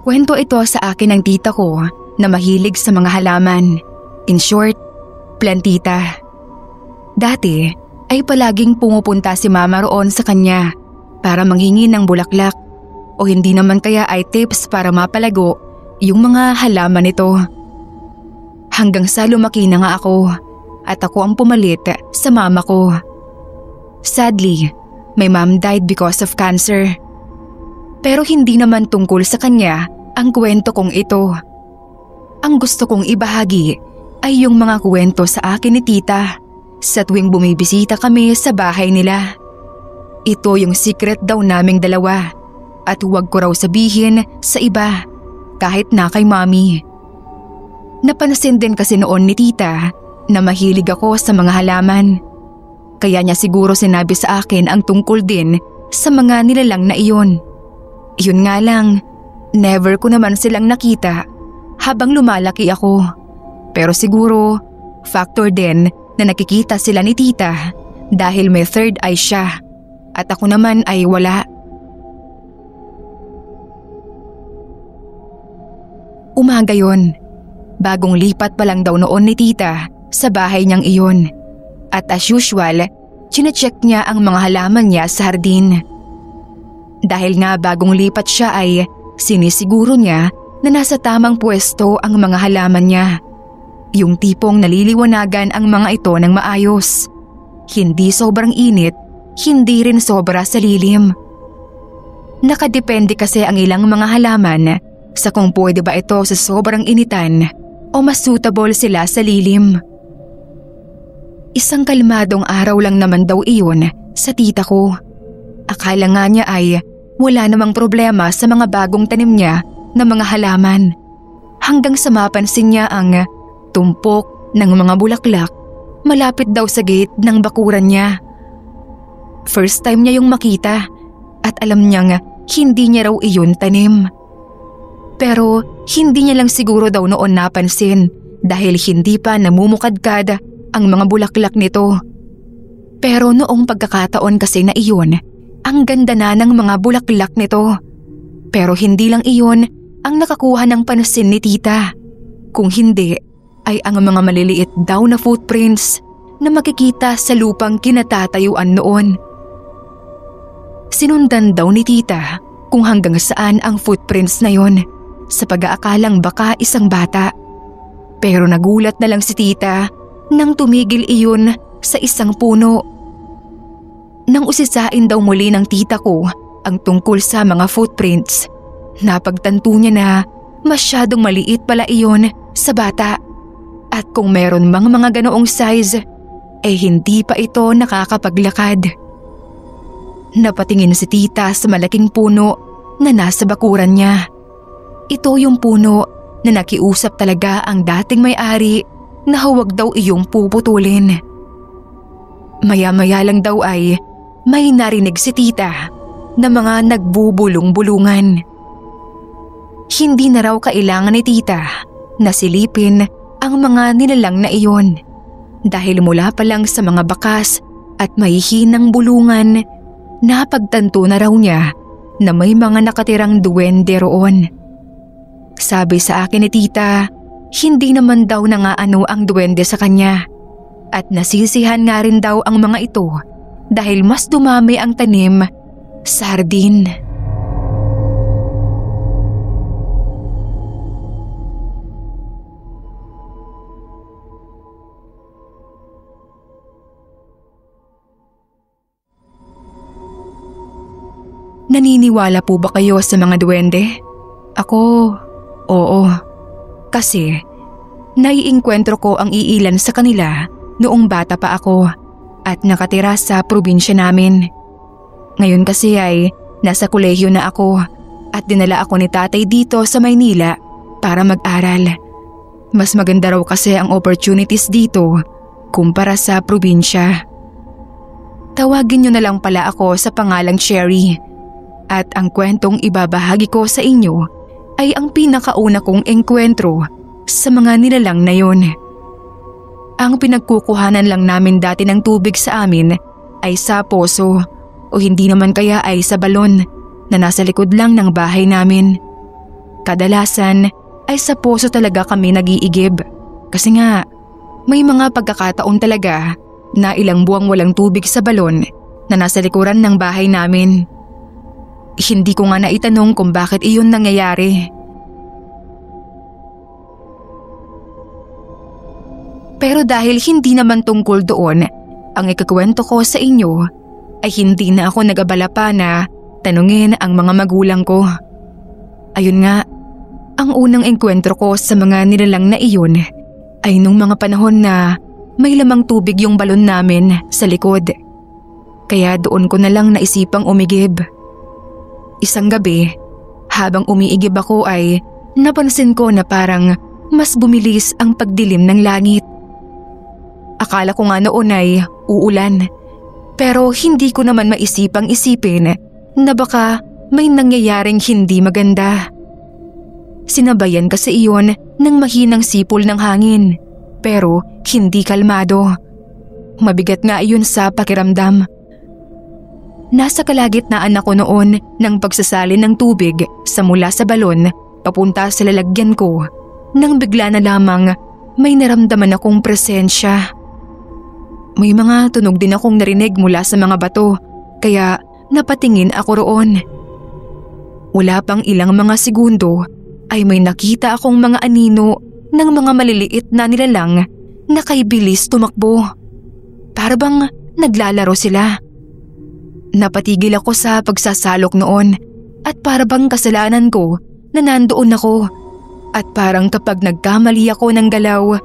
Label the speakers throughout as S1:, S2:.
S1: Kwento ito sa akin ng tita ko na mahilig sa mga halaman. In short, plantita. Dati ay palaging pumupunta si mama roon sa kanya para manghingi ng bulaklak o hindi naman kaya ay tips para mapalago yung mga halaman nito. Hanggang sa lumaki na nga ako at ako ang pumalit sa mama ko. Sadly, my mom died because of cancer. Pero hindi naman tungkol sa kanya ang kwento kong ito. Ang gusto kong ibahagi ay yung mga kwento sa akin ni tita sa tuwing bumibisita kami sa bahay nila. Ito yung secret daw naming dalawa at huwag ko raw sabihin sa iba kahit na kay mommy. Napansin din kasi noon ni tita na mahilig ako sa mga halaman. Kaya niya siguro sinabi sa akin ang tungkol din sa mga nilalang na iyon. Yun nga lang, never ko naman silang nakita habang lumalaki ako. Pero siguro, factor din na nakikita sila ni tita dahil may third eye siya at ako naman ay wala. Umaga yon. Bagong lipat pa lang daw noon ni tita sa bahay niyang iyon. At as usual, chinecheck niya ang mga halaman niya sa hardin. Dahil nga bagong lipat siya ay sinisiguro niya na nasa tamang pwesto ang mga halaman niya. Yung tipong naliliwanagan ang mga ito ng maayos. Hindi sobrang init, hindi rin sobra sa lilim. Nakadepende kasi ang ilang mga halaman sa kung pwede ba ito sa sobrang initan o mas suitable sila sa lilim. Isang kalmadong araw lang naman daw iyon sa tita ko. Akala nga niya ay wala namang problema sa mga bagong tanim niya na mga halaman. Hanggang sa mapansin niya ang tumpok ng mga bulaklak malapit daw sa gate ng bakuran niya. First time niya yung makita at alam niyang hindi niya raw iyon tanim. Pero hindi niya lang siguro daw noon napansin dahil hindi pa namumukadkad ang mga bulaklak nito. Pero noong pagkakataon kasi na iyon, ang ganda na ng mga bulaklak nito. Pero hindi lang iyon ang nakakuha ng pansin ni tita. Kung hindi, ay ang mga maliliit daw na footprints na makikita sa lupang kinatatayuan noon. Sinundan daw ni tita kung hanggang saan ang footprints na yon sa pag-aakalang baka isang bata. Pero nagulat na lang si tita nang tumigil iyon sa isang puno. Nang usisain daw muli ng tita ko ang tungkol sa mga footprints, napagtanto niya na masyadong maliit pala iyon sa bata. At kung meron mang mga ganoong size, hindi pa ito nakakapaglakad. Napatingin si tita sa malaking puno na nasa bakuran niya. Ito yung puno na nakiusap talaga ang dating may-ari na huwag daw iyong puputulin. Maya-maya lang daw ay may narinig si tita na mga nagbubulong-bulungan. Hindi na raw kailangan ni tita na silipin ang mga nilalang na iyon dahil mula pa lang sa mga bakas at mahihinang bulungan, napagtanto na raw niya na may mga nakatirang duwende roon. Sabi sa akin ni tita, hindi naman daw nangaano ang duwende sa kanya at nasisihan nga rin daw ang mga ito dahil mas dumami ang tanim sa hardin. Naniniwala po ba kayo sa mga duwende? Ako, oo. Kasi naiengkwentro ko ang iilan sa kanila noong bata pa ako at nakatira sa probinsya namin. Ngayon kasi ay nasa kolehiyo na ako at dinala ako ni tatay dito sa Maynila para mag-aral. Mas maganda raw kasi ang opportunities dito kumpara sa probinsya. Tawagin niyo na lang pala ako sa pangalang Cherry. At ang kwentong ibabahagi ko sa inyo ay ang pinakauna kong engkwentro sa mga nilalang na yon. Ang pinagkukuhanan lang namin dati ng tubig sa amin ay sa poso o hindi naman kaya ay sa balon na nasa likod lang ng bahay namin. Kadalasan ay sa poso talaga kami nag-iigib. Kasi nga, may mga pagkakataon talaga na ilang buwang walang tubig sa balon na nasa likuran ng bahay namin. Hindi ko nga naitanong kung bakit iyon nangyayari. Pero dahil hindi naman tungkol doon ang ikukwento ko sa inyo, ay hindi na ako nag-abala pa na tanungin ang mga magulang ko. Ayun nga, ang unang engkwentro ko sa mga nilalang na iyon ay nung mga panahon na may lamang tubig yung balon namin sa likod. Kaya doon ko na lang naisipang umigib. Isang gabi, habang umiigib ako ay napansin ko na parang mas bumilis ang pagdilim ng langit. Akala ko nga noon ay uulan, pero hindi ko naman maisipang isipin na baka may nangyayaring hindi maganda. Sinabayan kasi iyon ng mahinang sipol ng hangin, pero hindi kalmado. Mabigat nga iyon sa pakiramdam. Nasa kalagitnaan ako noon ng pagsasalin ng tubig sa mula sa balon papunta sa lalagyan ko nang bigla na lamang may naramdaman akong presensya. May mga tunog din akong narinig mula sa mga bato, kaya napatingin ako roon. Wala pang ilang mga segundo ay may nakita akong mga anino ng mga maliliit na nilalang na kay bilis tumakbo. Para bang naglalaro sila. Napatigil ako sa pagsasalok noon at para bang kasalanan ko na nandoon ako. At parang kapag nagkamali ako ng galaw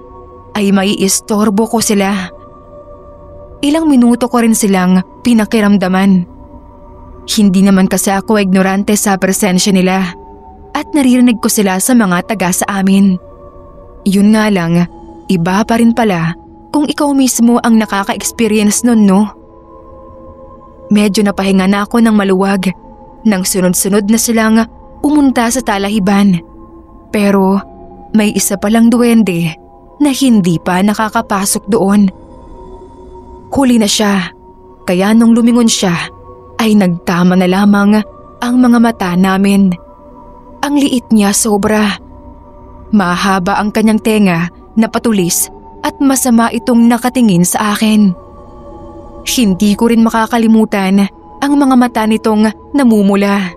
S1: ay maiistorbo ko sila. Ilang minuto ko rin silang pinakiramdaman. Hindi naman kasi ako ignorante sa presensya nila at naririnig ko sila sa mga taga sa amin. Yun nga lang, iba pa rin pala kung ikaw mismo ang nakaka-experience nun, no? Medyo napahinga na ako ng maluwag nang sunod-sunod na silang pumunta sa talahiban. Pero may isa palang duwende na hindi pa nakakapasok doon. Huli na siya, kaya nung lumingon siya ay nagtama na lamang ang mga mata namin. Ang liit niya sobra. Mahaba ang kanyang tenga na patulis at masama itong nakatingin sa akin. Hindi ko rin makakalimutan ang mga mata nitong namumula.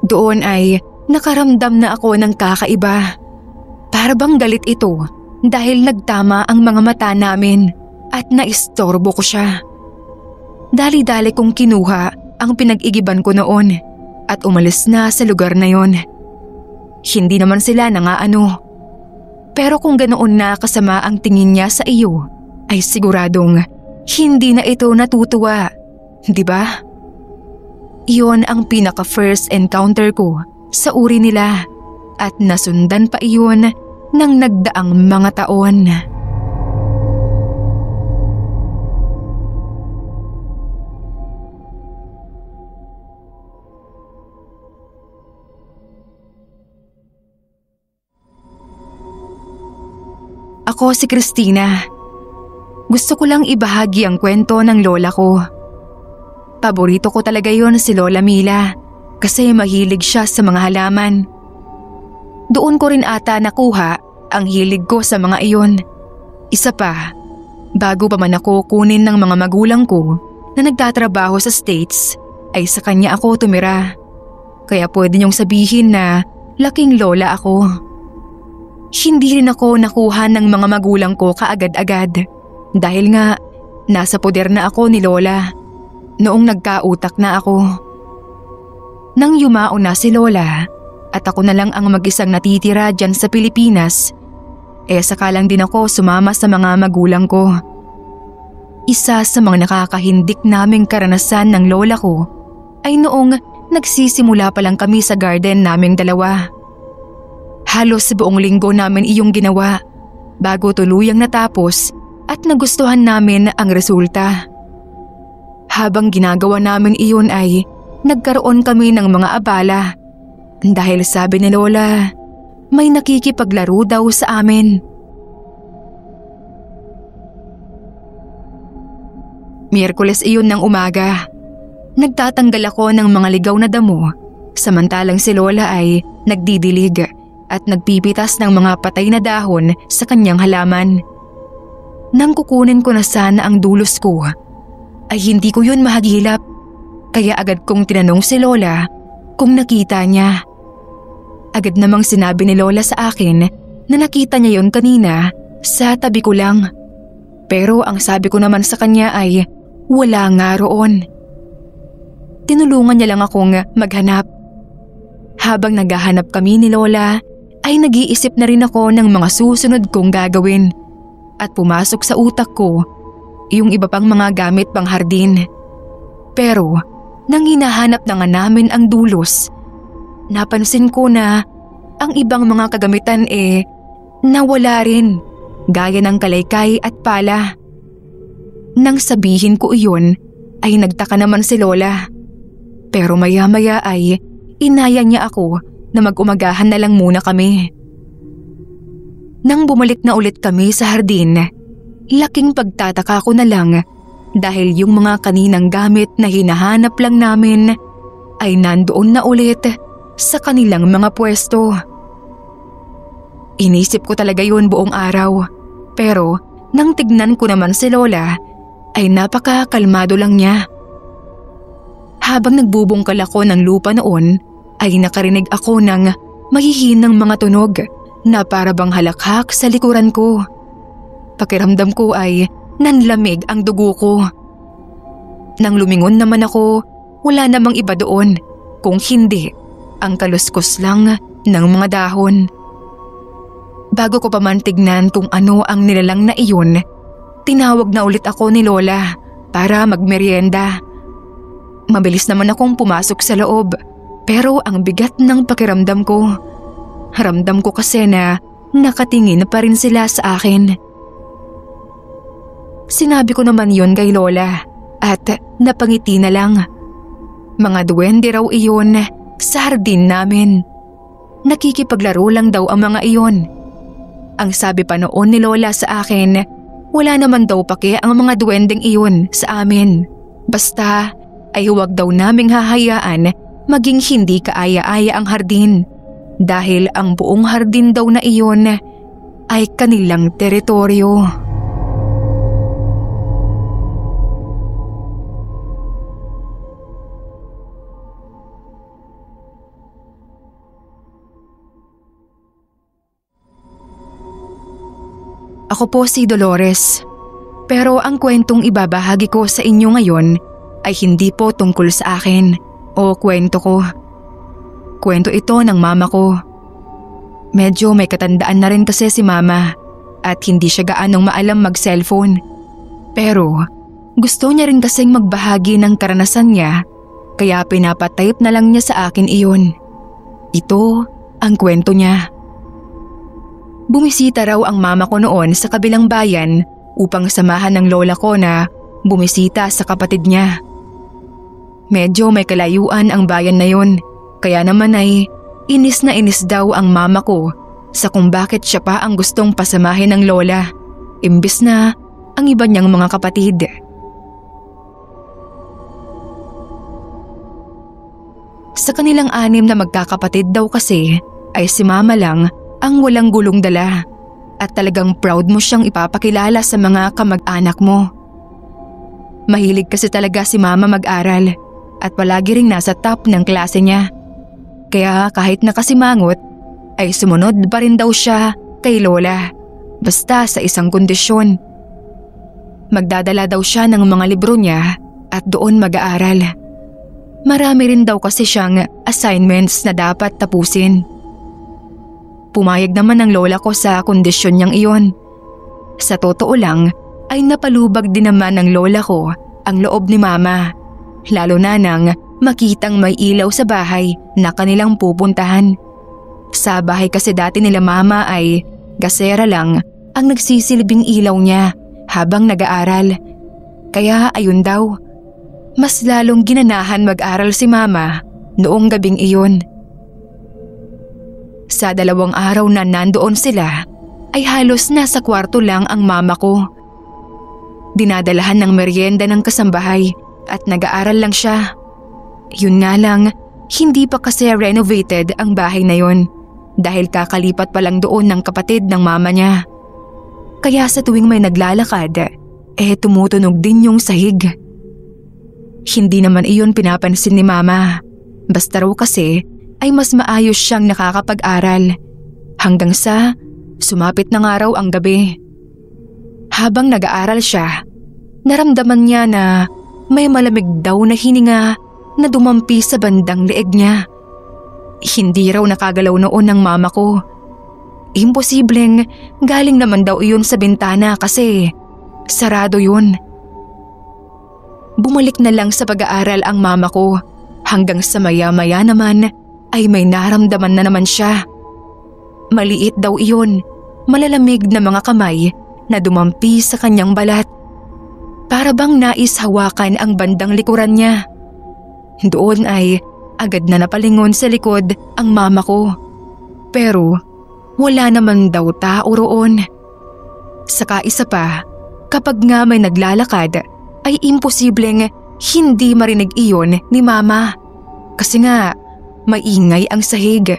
S1: Doon ay nakaramdam na ako ng kakaiba. Para bang galit ito dahil nagtama ang mga mata namin at naistorbo ko siya. Dali-dali kong kinuha ang pinag-igiban ko noon at umalis na sa lugar na yon. Hindi naman sila nangaano. Pero kung ganoon na kasama ang tingin niya sa iyo, ay siguradong hindi na ito natutuwa, di ba? Iyon ang pinaka-first encounter ko sa uri nila at nasundan pa iyon ng nagdaang mga taon. Ako si Christina. Gusto ko lang ibahagi ang kwento ng lola ko. Paborito ko talaga yon si Lola Mila kasi mahilig siya sa mga halaman. Doon ko rin ata nakuha ang hilig ko sa mga iyon. Isa pa, bago pa man ako kunin ng mga magulang ko na nagtatrabaho sa States, ay sa kanya ako tumira. Kaya pwede niyong sabihin na laking lola ako. Hindi rin ako nakuha ng mga magulang ko kaagad-agad dahil nga nasa poder na ako ni Lola noong nagkautak na ako. Nang yumao na si Lola at ako na lang ang mag-isang natitira dyan sa Pilipinas, saka lang din ako sumama sa mga magulang ko. Isa sa mga nakakahindik naming karanasan ng lola ko ay noong nagsisimula pa lang kami sa garden naming dalawa. Halos buong linggo namin iyong ginawa bago tuluyang natapos at nagustuhan namin ang resulta. Habang ginagawa namin iyon ay nagkaroon kami ng mga abala dahil sabi ni Lola may nakikipaglaro daw sa amin. Miyerkules iyon ng umaga. Nagtatanggal ako ng mga ligaw na damo Samantalang si Lola ay nagdidilig at nagpipitas ng mga patay na dahon sa kanyang halaman. Nang kukunin ko na sana ang dulos ko, ay hindi ko yun mahagilap. Kaya agad kong tinanong si Lola kung nakita niya. Agad namang sinabi ni Lola sa akin na nakita niya yon kanina sa tabi ko lang. Pero ang sabi ko naman sa kanya ay wala nga roon. Tinulungan niya lang akong maghanap. Habang naghahanap kami ni Lola, ay nag-iisip na rin ako ng mga susunod kong gagawin. At pumasok sa utak ko yung iba pang mga gamit pang hardin. Pero nang hinahanap na nga namin ang dulos, napansin ko na ang ibang mga kagamitan nawala rin, gaya ng kalaykay at pala. Nang sabihin ko iyon ay nagtaka naman si Lola. Pero maya-maya ay inaya niya ako na mag-umagahan na lang muna kami. Nang bumalik na ulit kami sa hardin, laking pagtataka ko na lang dahil yung mga kaninang gamit na hinahanap lang namin ay nandoon na ulit sa kanilang mga pwesto. Inisip ko talaga yun buong araw, pero nang tignan ko naman si Lola ay napakakalmado lang niya. Habang nagbubungkal ako ng lupa noon ay nakarinig ako ng mahihinang mga tunog na para bang halakhak sa likuran ko. Pakiramdam ko ay nanlamig ang dugo ko. Nang lumingon naman ako, wala namang iba doon kung hindi ang kaluskos lang ng mga dahon. Bago ko pa man tignan kung ano ang nilalang na iyon, tinawag na ulit ako ni Lola para magmeryenda. Mabilis naman akong pumasok sa loob, pero ang bigat ng pakiramdam ko. Ramdam ko kasi na nakatingin pa rin sila sa akin. Sinabi ko naman yon kay Lola at napangiti na lang. Mga duwende raw iyon sa hardin namin. Nakikipaglaro lang daw ang mga iyon. Ang sabi pa noon ni Lola sa akin, wala naman daw pake ang mga duwendeng iyon sa amin. Basta ay huwag daw naming hahayaan maging hindi kaaya-aya ang hardin dahil ang buong hardin daw na iyon ay kanilang teritoryo. Ako po si Dolores, pero ang kwentong ibabahagi ko sa inyo ngayon ay hindi po tungkol sa akin o kwento ko. Kwento ito ng mama ko. Medyo may katandaan na rin kasi si mama at hindi siya gaanong maalam mag-cellphone. Pero gusto niya rin kasing magbahagi ng karanasan niya kaya pinapatype na lang niya sa akin iyon. Ito ang kwento niya. Bumisita raw ang mama ko noon sa kabilang bayan upang samahan ng lola ko na bumisita sa kapatid niya. Medyo may kalayuan ang bayan na yun, kaya naman ay inis na inis daw ang mama ko sa kung bakit siya pa ang gustong pasamahin ng lola, imbis na ang iba niyang mga kapatid. Sa kanilang 6 na magkakapatid daw kasi ay si mama lang ang walang gulong dala at talagang proud mo siyang ipapakilala sa mga kamag-anak mo. Mahilig kasi talaga si mama mag-aral at palagi ring nasa top ng klase niya. Kaya kahit nakasimangot ay sumunod pa rin daw siya kay lola, basta sa isang kondisyon. Magdadala daw siya ng mga libro niya at doon mag-aaral. Marami rin daw kasi siyang assignments na dapat tapusin. Pumayag naman ang lola ko sa kondisyon niyang iyon. Sa totoo lang ay napalubag din naman ng lola ko ang loob ni mama, lalo na nang makitang may ilaw sa bahay na kanilang pupuntahan. Sa bahay kasi dati nila mama ay gasera lang ang nagsisilbing ilaw niya habang nag-aaral. Kaya ayun daw, mas lalong ginanahan mag-aral si mama noong gabing iyon. Sa 2 araw na nandoon sila, ay halos nasa kwarto lang ang mama ko. Dinadalahan ng merienda ng kasambahay at nag-aaral lang siya. Yun nga lang, hindi pa kasi renovated ang bahay na yon dahil kakalipat pa lang doon ng kapatid ng mama niya. Kaya sa tuwing may naglalakad, tumutunog din yung sahig. Hindi naman iyon pinapansin ni mama. Basta raw kasi ay mas maayos siyang nakakapag-aral. Hanggang sa sumapit na nga raw ang gabi. Habang nag-aaral siya, naramdaman niya na may malamig daw na hininga na dumampi sa bandang leeg niya. Hindi raw nakagalaw noon ng mama ko. Imposibleng galing naman daw iyon sa bintana kasi sarado yun. Bumalik na lang sa pag-aaral ang mama ko hanggang sa maya-maya naman ay may naramdaman na naman siya. Maliit daw iyon, malalamig na mga kamay na dumampi sa kanyang balat. Para bang nais hawakan ang bandang likuran niya. Doon ay agad na napalingon sa likod ang mama ko. Pero wala naman daw tao roon. Saka isa pa, kapag nga may naglalakad ay imposibleng hindi marinig iyon ni mama. Kasi nga maingay ang sahig.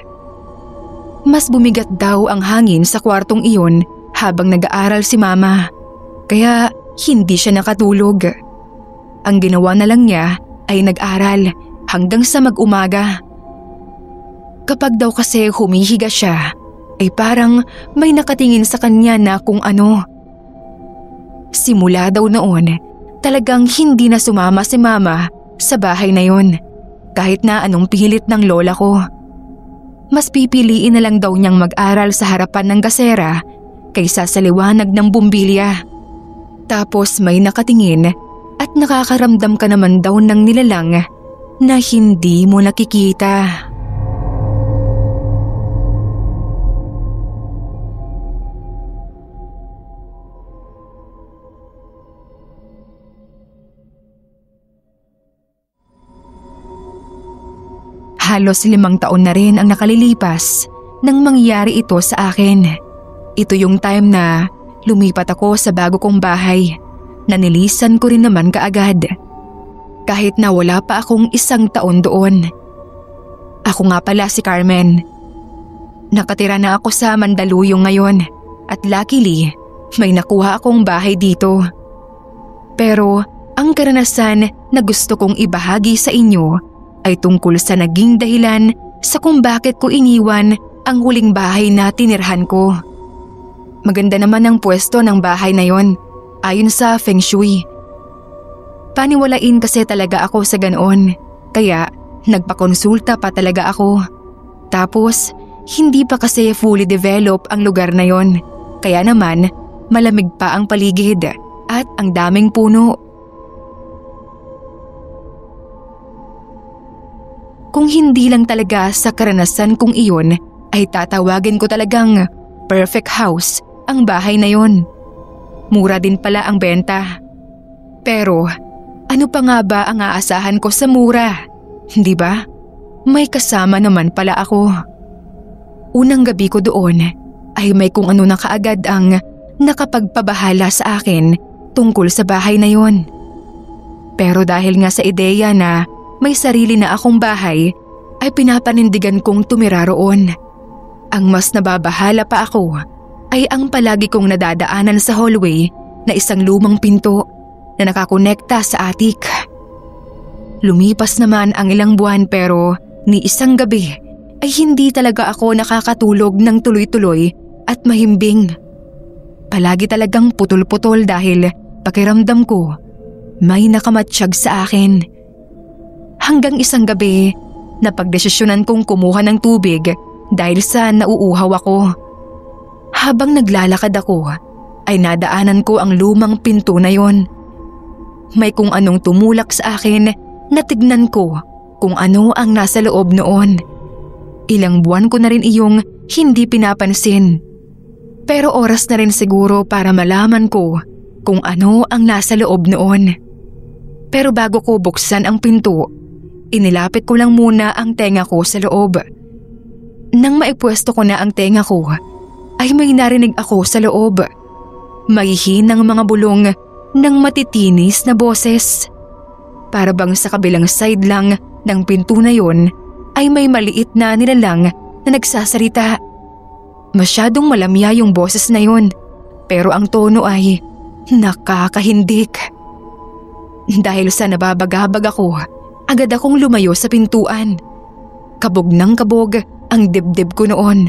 S1: Mas bumigat daw ang hangin sa kwartong iyon habang nag-aaral si mama. Kaya hindi siya nakatulog. Ang ginawa na lang niya ay nag-aral hanggang sa mag-umaga. Kapag daw kasi humihiga siya, ay parang may nakatingin sa kanya na kung ano. Simula daw noon, talagang hindi na sumama si mama sa bahay na yon, kahit na anong pilit ng lola ko. Mas pipiliin na lang daw niyang mag-aral sa harapan ng gasera kaysa sa liwanag ng bumbilya. Tapos may nakatingin at nakakaramdam ka naman daw ng nilalang na hindi mo nakikita. Halos 5 taon na rin ang nakalilipas nang mangyari ito sa akin. Ito yung time na lumipat ako sa bago kong bahay na nilisan ko rin naman kaagad. Kahit na wala pa akong 1 taon doon. Ako nga pala si Carmen. Nakatira na ako sa Mandaluyong ngayon at luckily may nakuha akong bahay dito. Pero ang karanasan na gusto kong ibahagi sa inyo ay tungkol sa naging dahilan sa kung bakit ko iniwan ang huling bahay na tinirhan ko. Maganda naman ang pwesto ng bahay na yon, ayon sa Feng Shui. Paniwalain kasi talaga ako sa ganoon, kaya nagpakonsulta pa talaga ako. Tapos, hindi pa kasi fully develop ang lugar na yon, kaya naman malamig pa ang paligid at ang daming puno. Kung hindi lang talaga sa karanasan kong iyon, ay tatawagin ko talagang perfect house ang bahay na yon. Mura din pala ang benta. Pero ano pa nga ba ang aasahan ko sa mura? Hindi ba? May kasama naman pala ako. Unang gabi ko doon ay may kung ano na kaagad ang nakapagpabahala sa akin tungkol sa bahay na yon. Pero dahil nga sa ideya na may sarili na akong bahay, ay pinapanindigan kong tumira roon. Ang mas nababahala pa ako ay ang palagi kong nadadaanan sa hallway na isang lumang pinto na nakakonekta sa attic. Lumipas naman ang ilang buwan pero ni isang gabi ay hindi talaga ako nakakatulog ng tuloy-tuloy at mahimbing. Palagi talagang putol-putol dahil pakiramdam ko may nakamatsyag sa akin. Hanggang isang gabi, napagdesisyonan kong kumuha ng tubig dahil sa nauuhaw ako. Habang naglalakad ako, ay nadaanan ko ang lumang pinto na yon. May kung anong tumulak sa akin na tignan ko kung ano ang nasa loob noon. Ilang buwan ko na rin iyong hindi pinapansin. Pero oras na rin siguro para malaman ko kung ano ang nasa loob noon. Pero bago ko buksan ang pinto, inilapit ko lang muna ang tenga ko sa loob. Nang maipwesto ko na ang tenga ko, ay may narinig ako sa loob. Mahihinang mga bulong ng matitinis na boses. Para bang sa kabilang side lang ng pinto na yon ay may maliit na nilalang na nagsasalita. Masyadong malamya yung boses na yun, pero ang tono ay nakakahindik. Dahil sa nababagabag ako, agad akong lumayo sa pintuan. Kabog ng kabog ang dibdib ko noon.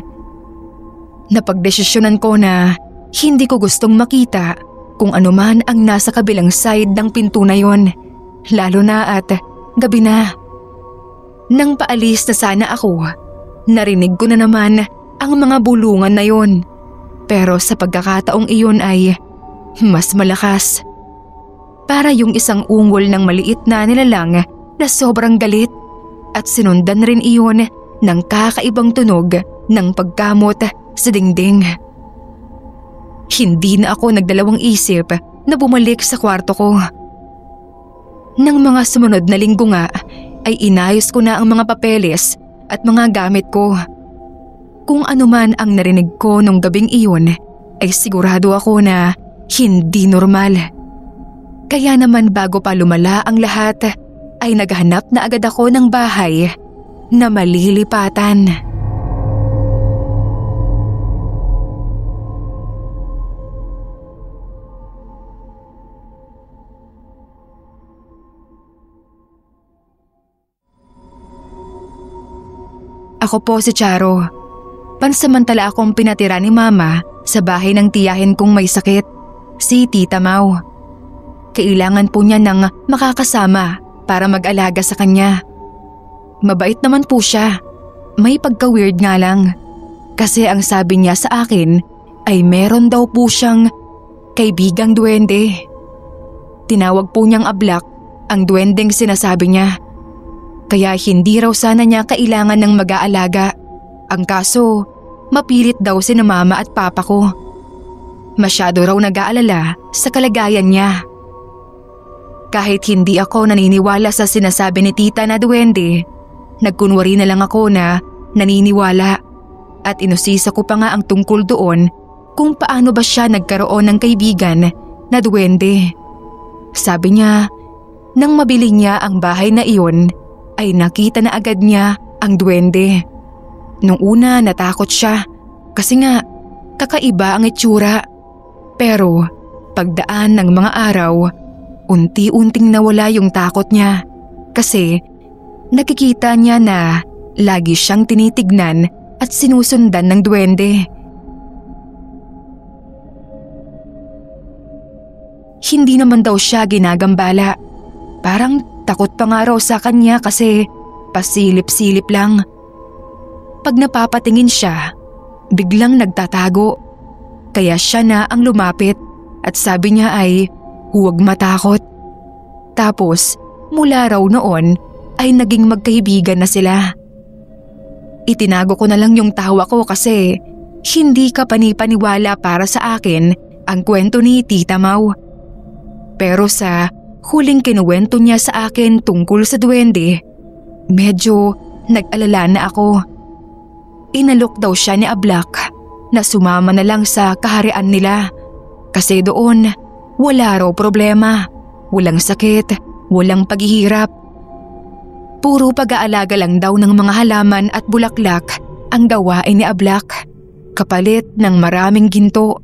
S1: Napagdesisyonan ko na hindi ko gustong makita kung ano man ang nasa kabilang side ng pinto na yon, lalo na at gabi na. Nang paalis na sana ako, narinig ko na naman ang mga bulungan na yon. Pero sa pagkakataong iyon ay mas malakas. Para yung isang ungol ng maliit na nilalang na sobrang galit, at sinundan rin iyon ng kakaibang tunog ng pagkamot sa dingding. Hindi na ako nagdalawang isip na bumalik sa kwarto ko. Nang mga sumunod na linggo nga ay inayos ko na ang mga papeles at mga gamit ko. Kung ano man ang narinig ko nung gabing iyon ay sigurado ako na hindi normal. Kaya naman bago pa lumala ang lahat ay naghanap na agad ako ng bahay na malilipatan. Ako po si Charo. Pansamantala akong pinatira ni Mama sa bahay ng tiyahin kong may sakit, si Tita Mau. Kailangan po niya ng makakasama para mag-alaga sa kanya. Mabait naman po siya. May pagka-weird nga lang. Kasi ang sabi niya sa akin ay meron daw po siyang kaibigang duwende. Tinawag po niyang Ablak ang duwendeng sinasabi niya. Kaya hindi raw sana niya kailangan ng mag-aalaga. Ang kaso, mapilit daw si Mama at Papa ko. Masyado raw nag-aalala sa kalagayan niya. Kahit hindi ako naniniwala sa sinasabi ni Tita na duwende, nagkunwari na lang ako na naniniwala at inusisa ko pa nga ang tungkol doon kung paano ba siya nagkaroon ng kaibigan na duwende. Sabi niya, nang mabili niya ang bahay na iyon, ay nakita na agad niya ang duwende. Nung una natakot siya kasi nga kakaiba ang itsura. Pero pagdaan ng mga araw, unti-unting nawala yung takot niya kasi nakikita niya na lagi siyang tinitignan at sinusundan ng duwende. Hindi naman daw siya ginagambala. Parang takot pa nga raw sa kanya kasi pasilip-silip lang. Pag napapatingin siya, biglang nagtatago. Kaya siya na ang lumapit at sabi niya ay huwag matakot. Tapos mula raw noon ay naging magkaibigan na sila. Itinago ko na lang yung tawa ko kasi hindi ka panipaniwala para sa akin ang kwento ni Tita Mau. Pero sa huling kinuwento niya sa akin tungkol sa duwende, medyo nag-alala na ako. Inalok daw siya ni Ablak na sumama na lang sa kaharian nila kasi doon wala raw problema, walang sakit, walang paghihirap. Puro pag-aalaga lang daw ng mga halaman at bulaklak ang gawain ni Ablak, kapalit ng maraming ginto.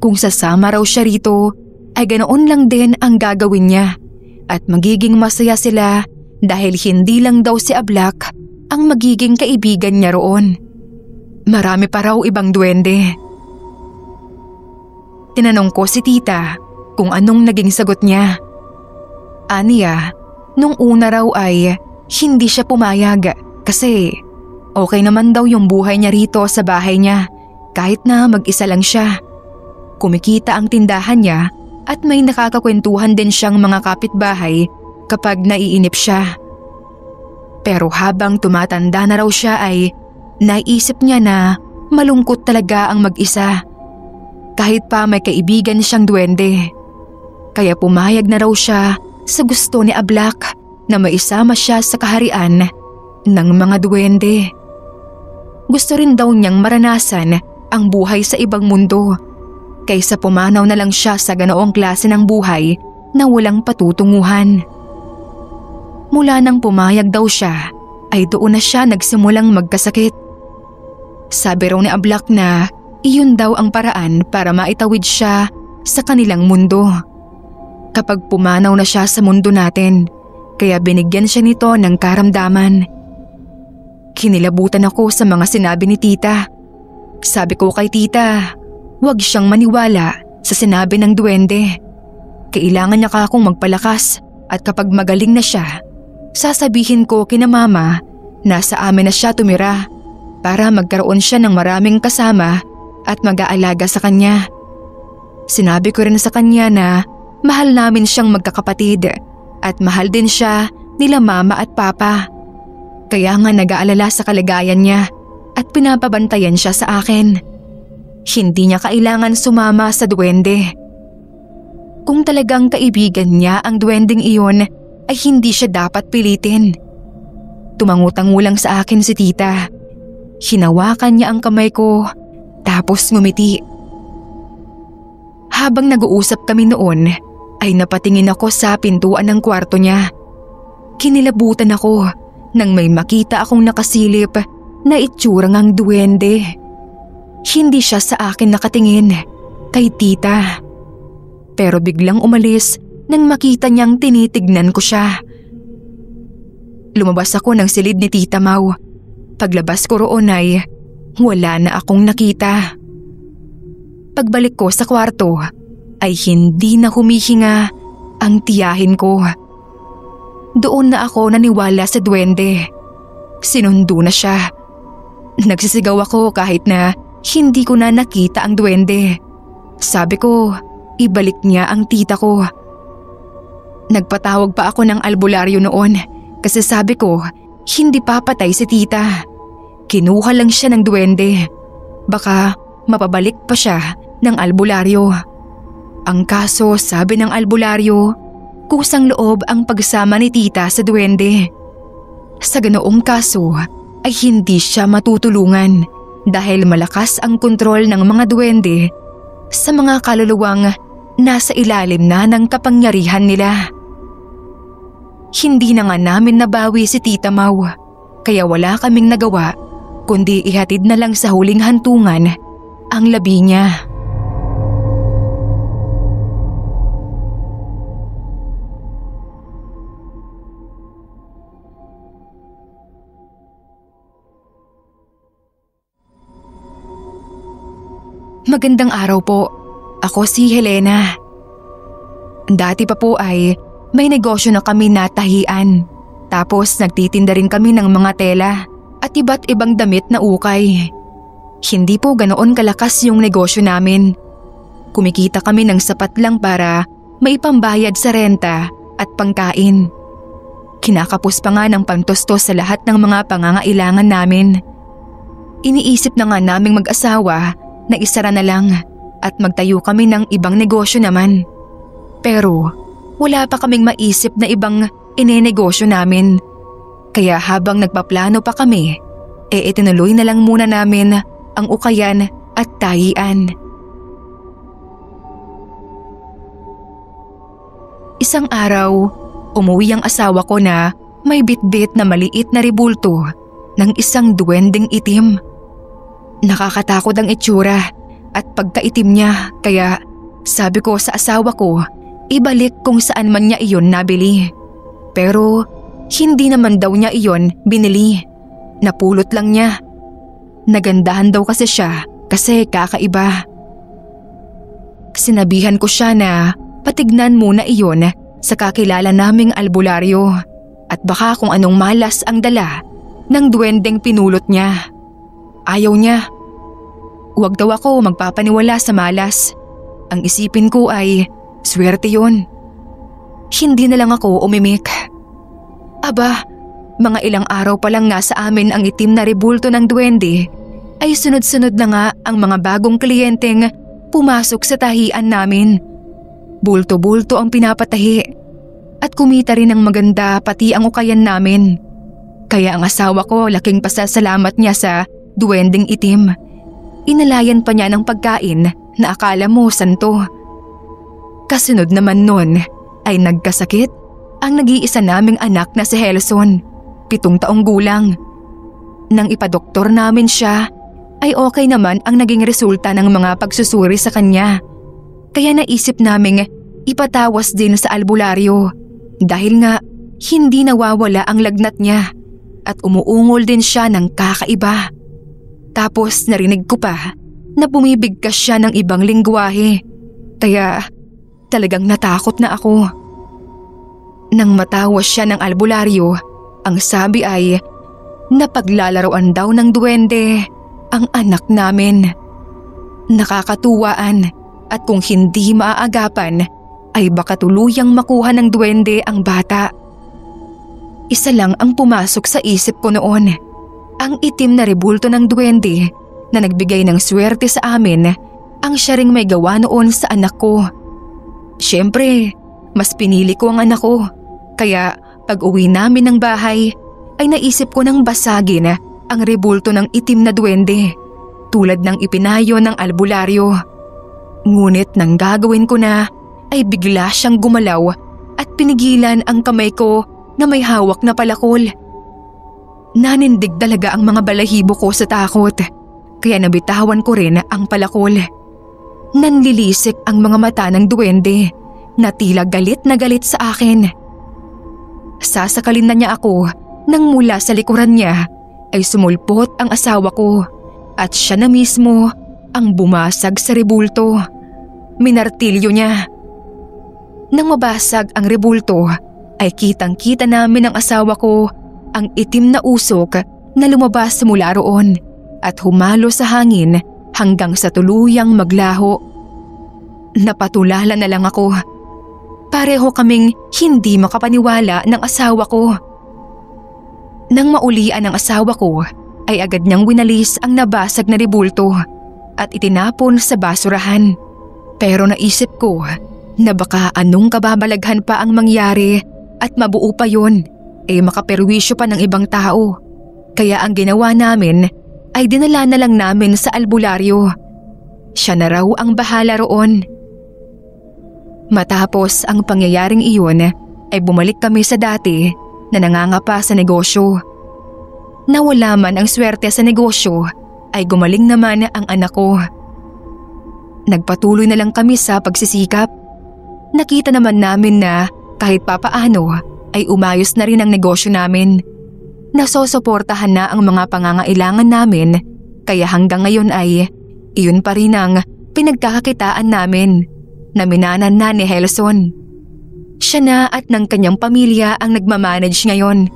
S1: Kung sasama raw siya rito, ay ganoon lang din ang gagawin niya at magiging masaya sila dahil hindi lang daw si Ablak ang magiging kaibigan niya roon. Marami pa raw ibang duwende. Tinanong ko si Tita kung anong naging sagot niya. Aniya, nung una raw ay hindi siya pumayag kasi okay naman daw yung buhay niya rito sa bahay niya kahit na mag-isa lang siya. Kumikita ang tindahan niya at may nakakakwentuhan din siyang mga kapitbahay kapag naiinip siya. Pero habang tumatanda na raw siya ay naisip niya na malungkot talaga ang mag-isa. Kahit pa may kaibigan siyang duwende. Kaya pumayag na raw siya sa gusto ni Ablak na maisama siya sa kaharian ng mga duwende. Gusto rin daw niyang maranasan ang buhay sa ibang mundo kaysa pumanaw na lang siya sa ganoong klase ng buhay na walang patutunguhan. Mula nang pumayag daw siya ay doon na siya nagsimulang magkasakit. Sabi raw ni Ablak na iyon daw ang paraan para maitawid siya sa kanilang mundo. Kapag pumanaw na siya sa mundo natin, kaya binigyan siya nito ng karamdaman. Kinilabutan ako sa mga sinabi ni tita. Sabi ko kay tita, huwag siyang maniwala sa sinabi ng duwende. Kailangan niya ka akong magpalakas at kapag magaling na siya, sasabihin ko kina mama na sa amin na siya tumira para magkaroon siya ng maraming kasama at mag-aalaga sa kanya. Sinabi ko rin sa kanya na mahal namin siyang magkakapatid at mahal din siya nila mama at papa. Kaya nga nag-aalala sa kalagayan niya at pinapabantayan siya sa akin. Hindi niya kailangan sumama sa duwende. Kung talagang kaibigan niya ang duwendeng iyon ay hindi siya dapat pilitin. Tumangu-tangu lang sa akin si tita. Hinawakan niya ang kamay ko tapos ngumiti. Habang nag-uusap kami noon ay napatingin ako sa pintuan ng kwarto niya. Kinilabutan ako nang may makita akong nakasilip na itsurang ang duwende. Hindi siya sa akin nakatingin, kay tita. Pero biglang umalis nang makita niyang tinitignan ko siya. Lumabas ako ng silid ni Tita Mau. Paglabas ko roon ay wala na akong nakita. Pagbalik ko sa kwarto ay hindi na humihinga ang tiyahin ko. Doon na ako naniwala sa duwende. Sinundo na siya. Nagsisigaw ako kahit na hindi ko na nakita ang duwende. Sabi ko, ibalik niya ang tita ko. Nagpatawag pa ako ng albularyo noon kasi sabi ko, hindi papatay si tita. Kinuha lang siya ng duwende. Baka mapabalik pa siya ng albularyo. Ang kaso, sabi ng albularyo, kusang loob ang pagsama ni tita sa duwende. Sa ganoong kaso ay hindi siya matutulungan dahil malakas ang kontrol ng mga duwende sa mga kaluluwang nasa ilalim na ng kapangyarihan nila. Hindi na nga namin nabawi si Tita Mau, kaya wala kaming nagawa kundi ihatid na lang sa huling hantungan ang labi niya. Magandang araw po. Ako si Helena. Dati pa po ay may negosyo na kami na tahian. Tapos nagtitinda rin kami ng mga tela at iba't ibang damit na ukay. Hindi po ganoon kalakas yung negosyo namin. Kumikita kami ng sapat lang para maipambayad sa renta at pangkain. Kinakapos pa nga ng pantustos sa lahat ng mga pangangailangan namin. Iniisip na nga naming mag-asawa na isara na lang at magtayo kami ng ibang negosyo naman. Pero wala pa kaming maisip na ibang inenegosyo namin. Kaya habang nagpaplano pa kami, itinuloy na lang muna namin ang ukayan at tahian. Isang araw, umuwi ang asawa ko na may bitbit na maliit na rebulto ng isang duwendeng itim. Nakakatakot ang itsura at pagkaitim niya kaya sabi ko sa asawa ko ibalik kung saan man niya iyon nabili. Pero hindi naman daw niya iyon binili. Napulot lang niya. Nagandahan daw kasi siya kasi kakaiba. Sinabihan ko siya na patignan muna iyon sa kakilala naming albularyo at baka kung anong malas ang dala ng duwendeng pinulot niya. Ayaw niya. Huwag daw ako magpapaniwala sa malas. Ang isipin ko ay swerte yun. Hindi na lang ako umimik. Aba, mga ilang araw pa lang nga sa amin ang itim na rebulto ng duwende ay sunod-sunod na nga ang mga bagong kliyenteng pumasok sa tahian namin. Bulto-bulto ang pinapatahi at kumita rin ng maganda pati ang ukayan namin. Kaya ang asawa ko laking pasasalamat niya sa duwendeng itim. Inalayan pa niya ng pagkain na akala mo santo. Kasunod naman nun ay nagkasakit ang nag-iisa naming anak na si Helson. 7 taong gulang. Nang ipadoktor namin siya, ay okay naman ang naging resulta ng mga pagsusuri sa kanya. Kaya naisip naming ipatawas din sa albularyo dahil nga hindi nawawala ang lagnat niya at umuungol din siya ng kakaiba. Tapos narinig ko pa na bumibigkas siya ng ibang lingwahe, kaya talagang natakot na ako. Nang matawas siya ng albularyo, ang sabi ay napaglalaroan daw ng duwende ang anak namin. Nakakatuwaan at kung hindi maaagapan ay baka tuluyang makuha ng duwende ang bata. Isa lang ang pumasok sa isip ko noon, ang itim na rebulto ng duwende na nagbigay ng swerte sa amin ang siya ring may gawa noon sa anak ko. Siyempre, mas pinili ko ang anak ko, kaya pag uwi namin ng bahay ay naisip ko nang basagin ang rebulto ng itim na duwende tulad ng ipinayo ng albularyo. Ngunit nang gagawin ko na ay bigla siyang gumalaw at pinigilan ang kamay ko na may hawak na palakol. Nanindig talaga ang mga balahibo ko sa takot, kaya nabitawan ko rin ang palakol. Nanlilisik ang mga mata ng duwende na tila galit na galit sa akin. Sasakalin na niya ako nang mula sa likuran niya ay sumulpot ang asawa ko at siya na mismo ang bumasag sa rebulto. Minartilyo niya. Nang mabasag ang rebulto ay kitang-kita namin ng asawa ko ang itim na usok na lumabas mula roon at humalo sa hangin hanggang sa tuluyang maglaho. Napatulala na lang ako. Pareho kaming hindi makapaniwala ng asawa ko. Nang maulian ng asawa ko ay agad niyang winalis ang nabasag na rebulto at itinapon sa basurahan. Pero naisip ko na baka anong kababalaghan pa ang mangyari at mabuo pa yon, makaperwisyo pa ng ibang tao. Kaya ang ginawa namin ay dinala na lang namin sa albularyo. Siya na raw ang bahala roon. Matapos ang pangyayaring iyon ay bumalik kami sa dati na nangangapa sa negosyo. Nawala man ang swerte sa negosyo ay gumaling naman ang anak ko. Nagpatuloy na lang kami sa pagsisikap. Nakita naman namin na kahit papaano ay umayos na rin ang negosyo namin. Nasosuportahan na ang mga pangangailangan namin, kaya hanggang ngayon ay iyon pa rin ang pinagkakakitaan namin na minanan na ni Helson. Siya na at ng kanyang pamilya ang nagmamanage ngayon.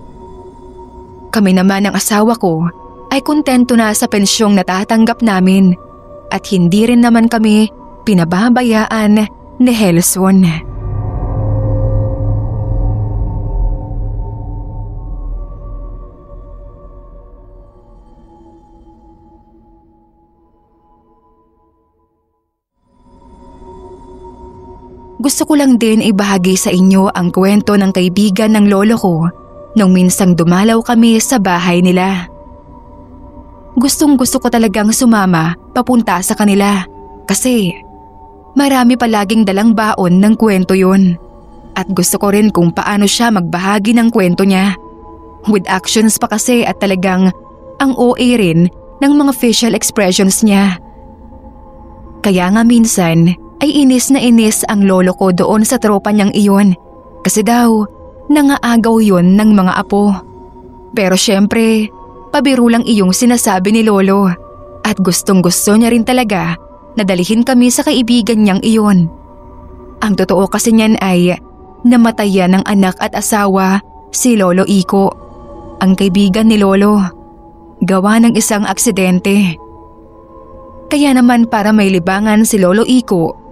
S1: Kami naman ng asawa ko ay kontento na sa pensyong natatanggap namin at hindi rin naman kami pinababayaan ni Helson. Gusto ko lang din ibahagi sa inyo ang kwento ng kaibigan ng lolo ko nung minsang dumalaw kami sa bahay nila. Gustong-gusto ko talagang sumama papunta sa kanila kasi marami palaging dalang baon ng kwento yun. At gusto ko rin kung paano siya magbahagi ng kwento niya. With actions pa kasi at talagang ang OA rin ng mga facial expressions niya. Kaya nga minsan ay inis na inis ang lolo ko doon sa tropa niyang iyon kasi daw nangaagaw yun ng mga apo. Pero syempre, pabiro lang iyong sinasabi ni lolo at gustong-gusto niya rin talaga na dalihin kami sa kaibigan niyang iyon. Ang totoo kasi niyan ay namatayan ng anak at asawa si Lolo Iko, ang kaibigan ni lolo, gawa ng isang aksidente. Kaya naman para may libangan si Lolo Iko,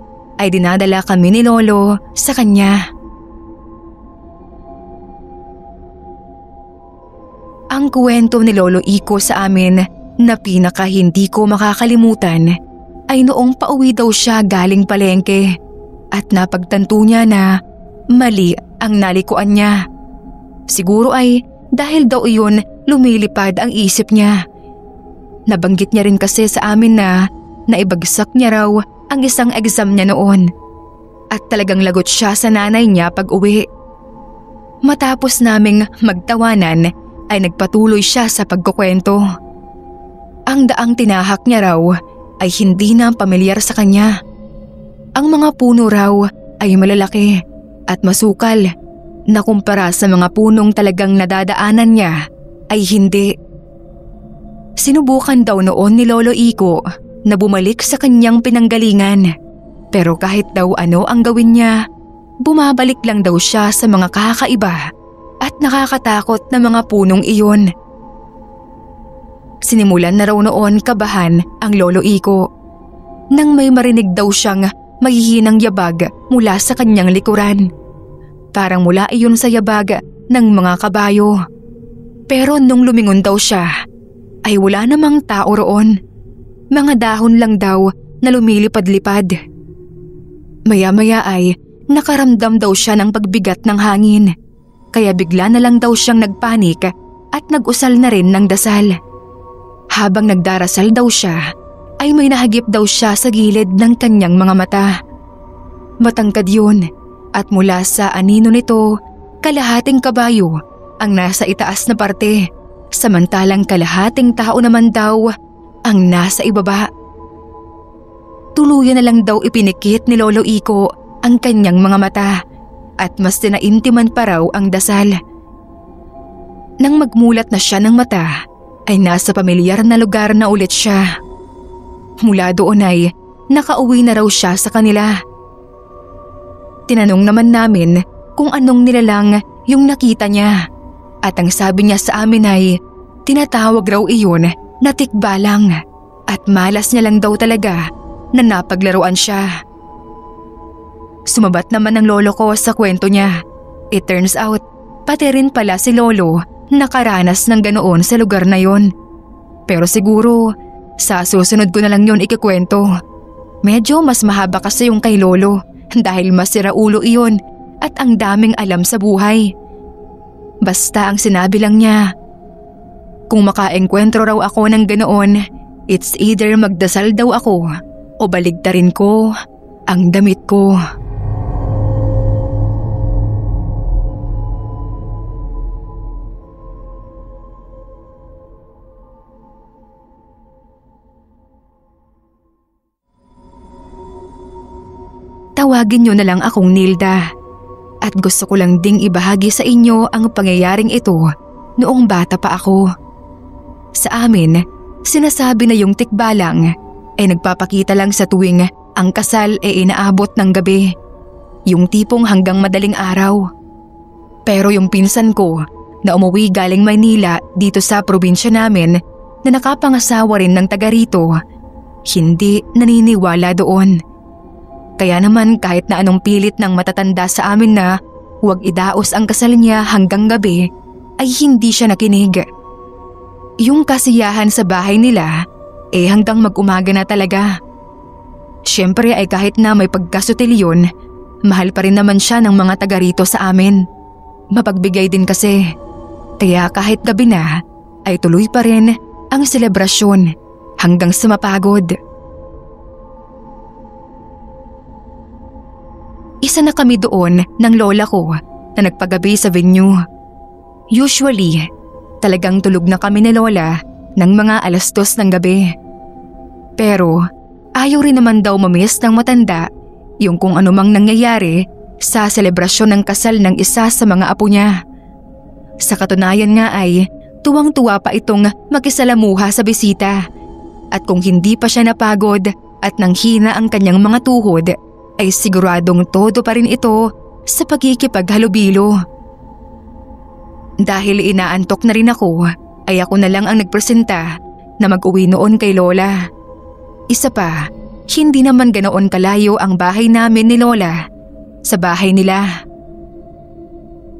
S1: ay dinadala kami ni lolo sa kanya. Ang kwento ni Lolo Iko sa amin na pinaka hindi ko makakalimutan ay noong pauwi daw siya galing palengke at napagtanto niya na mali ang nalikuan niya. Siguro ay dahil daw iyon lumilipad ang isip niya. Nabanggit niya rin kasi sa amin na naibagsak niya raw ang isang exam niya noon at talagang lagot siya sa nanay niya pag uwi. Matapos naming magtawanan ay nagpatuloy siya sa pagkukwento. Ang daang tinahak niya raw ay hindi na pamilyar sa kanya. Ang mga puno raw ay malalaki at masukal na kumpara sa mga punong talagang nadadaanan niya ay hindi. Sinubukan daw noon ni Lolo Iko na bumalik sa kanyang pinanggalingan, pero kahit daw ano ang gawin niya, bumabalik lang daw siya sa mga kakaiba at nakakatakot na mga punong iyon. Sinimulan na raw noon kabahan ang Lolo Iko nang may marinig daw siyang mahihinang yabag mula sa kanyang likuran. Parang mula iyon sa yabag ng mga kabayo. Pero nung lumingon daw siya, ay wala namang tao roon. Mga dahon lang daw na lumilipad-lipad. Maya-maya ay nakaramdam daw siya ng pagbigat ng hangin. Kaya bigla na lang daw siyang nagpanik at nag-usal na rin ng dasal. Habang nagdarasal daw siya, ay may nahagip daw siya sa gilid ng kanyang mga mata. Matangkad yun at mula sa anino nito, kalahating kabayo ang nasa itaas na parte, samantalang kalahating tao naman daw ang nasa ibaba. Tuluyan na lang daw ipinikit ni Lolo Iko ang kanyang mga mata at mas tinaintiman pa raw ang dasal. Nang magmulat na siya ng mata, ay nasa pamilyar na lugar na ulit siya. Mula doon ay nakauwi na raw siya sa kanila. Tinanong naman namin kung anong nilalang yung nakita niya at ang sabi niya sa amin ay tinatawag raw iyon na tikbalang at malas niya lang daw talaga na napaglaruan siya. Sumabat naman ang lolo ko sa kwento niya. It turns out, pati rin pala si lolo nakaranas ng ganoon sa lugar na yon. Pero siguro, sa susunod ko na lang yon ikikwento. Medyo mas mahaba kasi yung kay lolo dahil mas siraulo iyon at ang daming alam sa buhay. Basta ang sinabi lang niya, kung makaengkwentro raw ako ng ganoon, it's either magdasal daw ako o baligtarin ko ang damit ko. Tawagin niyo na lang akong Nilda at gusto ko lang ding ibahagi sa inyo ang pangyayaring ito noong bata pa ako. Sa amin, sinasabi na yung tikbalang ay nagpapakita lang sa tuwing ang kasal ay inaabot ng gabi, yung tipong hanggang madaling araw. Pero yung pinsan ko na umuwi galing Maynila dito sa probinsya namin na nakapangasawa rin ng taga rito, hindi naniniwala doon. Kaya naman kahit na anong pilit ng matatanda sa amin na huwag idaos ang kasal niya hanggang gabi, ay hindi siya nakinig. Yung kasiyahan sa bahay nila, hanggang mag-umaga na talaga. Siyempre ay kahit na may pagkasutil yun, mahal pa rin naman siya ng mga taga rito sa amin. Mapagbigay din kasi. Kaya kahit gabi na, ay tuloy pa rin ang selebrasyon hanggang sa mapagod. Isa na kami doon ng lola ko na nagpagabi sa venue. Usually, talagang tulog na kami ni lola ng mga 2:00 ng gabi. Pero ayaw rin naman daw mamiss ng matanda yung kung anumang nangyayari sa selebrasyon ng kasal ng isa sa mga apo niya. Sa katunayan nga ay tuwang-tuwa pa itong makisalamuha sa bisita. At kung hindi pa siya napagod at nanghina ang kanyang mga tuhod, ay siguradong todo pa rin ito sa pagkikipaghalubilo. Dahil inaantok na rin ako, ay ako na lang ang nagpresenta na mag-uwi noon kay lola. Isa pa, hindi naman ganoon kalayo ang bahay namin ni lola sa bahay nila.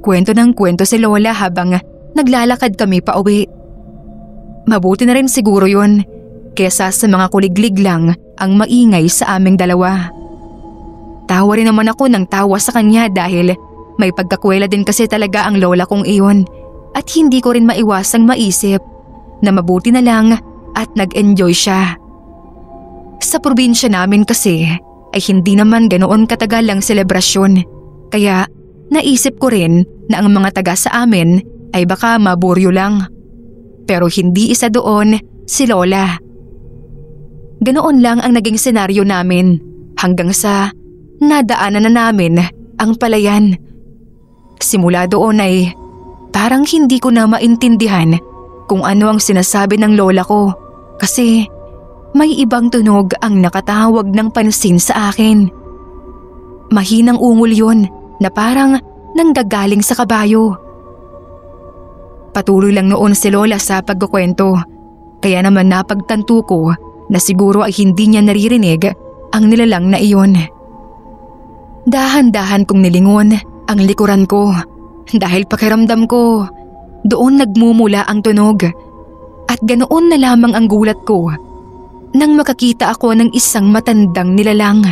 S1: Kwento ng kwento si lola habang naglalakad kami pa uwi. Mabuti na rin siguro yun kesa sa mga kuliglig lang ang maingay sa aming dalawa. Tawa rin naman ako ng tawa sa kanya dahil may pagkakwela din kasi talaga ang lola kong iyon at hindi ko rin maiwasang maisip na mabuti na lang at nag-enjoy siya. Sa probinsya namin kasi ay hindi naman ganoon katagal ang selebrasyon, kaya naisip ko rin na ang mga taga sa amin ay baka maburyo lang. Pero hindi isa doon si Lola. Ganoon lang ang naging senaryo namin hanggang sa nadaanan na namin ang palayan. Simula doon ay parang hindi ko na maintindihan kung ano ang sinasabi ng lola ko kasi may ibang tunog ang nakatawag ng pansin sa akin. Mahinang ungol yun na parang nanggagaling sa kabayo. Patuloy lang noon si Lola sa pagkukwento, kaya naman napagtanto ko na siguro ay hindi niya naririnig ang nilalang na iyon. Dahan-dahan kong nilingon ang likuran ko dahil pakiramdam ko doon nagmumula ang tunog at ganoon na lamang ang gulat ko nang makakita ako ng isang matandang nilalang.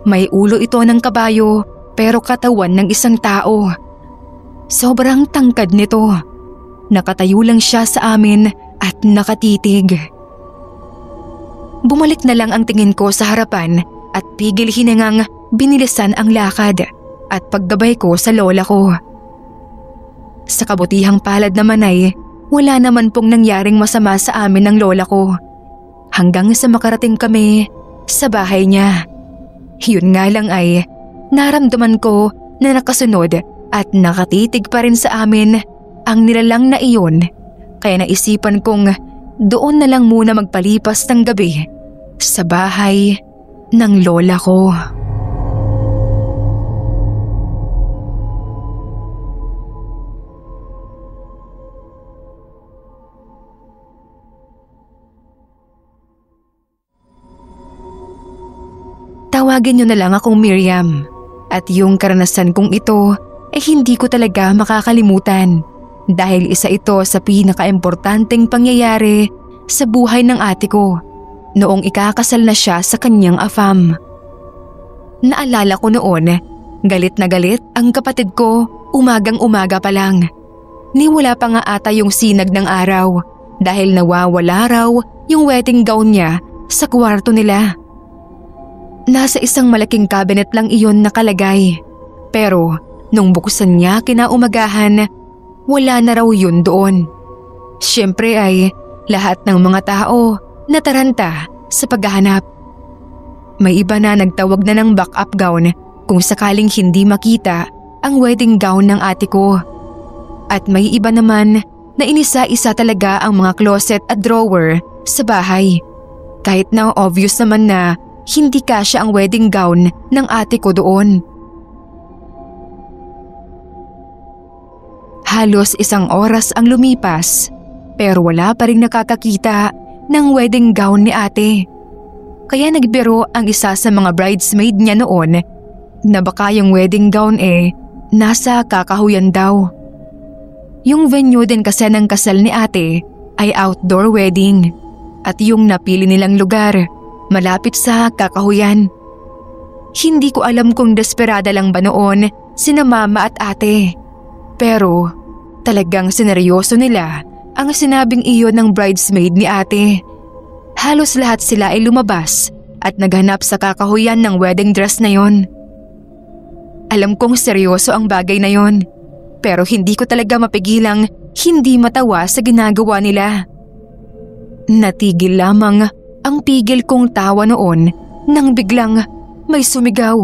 S1: May ulo ito ng kabayo pero katawan ng isang tao. Sobrang tangkad nito. Nakatayo lang siya sa amin at nakatitig. Bumalik na lang ang tingin ko sa harapan at pigil hiningang binilisan ang lakad at paggabay ko sa lola ko. Sa kabutihang palad naman ay wala naman pong nangyaring masama sa amin ng lola ko hanggang sa makarating kami sa bahay niya. Yun nga lang ay naramdaman ko na nakasunod at nakatitig pa rin sa amin ang nilalang na iyon, kaya naisipan kong doon na lang muna magpalipas ng gabi sa bahay ng lola ko. Tawagin niyo na lang akong Miriam at yung karanasan kong ito ay hindi ko talaga makakalimutan. Dahil isa ito sa pinakaimportanteng pangyayari sa buhay ng ate ko noong ikakasal na siya sa kanyang afam. Naalala ko noon, galit na galit ang kapatid ko umagang-umaga pa lang. Niwala pa nga ata yung sinag ng araw dahil nawawala raw yung wedding gown niya sa kwarto nila. Nasa isang malaking cabinet lang iyon nakalagay. Pero nung buksan niya kinaumagahan, wala na raw yun doon. Siyempre ay lahat ng mga tao nataranta sa paghahanap. May iba na nagtawag na ng backup gown kung sakaling hindi makita ang wedding gown ng ate ko. At may iba naman na inisa-isa talaga ang mga closet at drawer sa bahay. Kahit na obvious naman na hindi kasya ang wedding gown ng ate ko doon. Halos isang oras ang lumipas pero wala pa rin nakakakita ng wedding gown ni ate. Kaya nagbiro ang isa sa mga bridesmaid niya noon na baka yung wedding gown nasa kakahuyan daw. Yung venue din kasi ng kasal ni ate ay outdoor wedding at yung napili nilang lugar malapit sa kakahuyan. Hindi ko alam kung desperada lang ba noon sina mama at ate. Pero talagang sineryoso nila ang sinabing iyon ng bridesmaid ni ate. Halos lahat sila ay lumabas at naghanap sa kakahuyan ng wedding dress na yon. Alam kong seryoso ang bagay na yon, pero hindi ko talaga mapigilang hindi matawa sa ginagawa nila. Natigil lamang ang pigil kong tawa noon nang biglang may sumigaw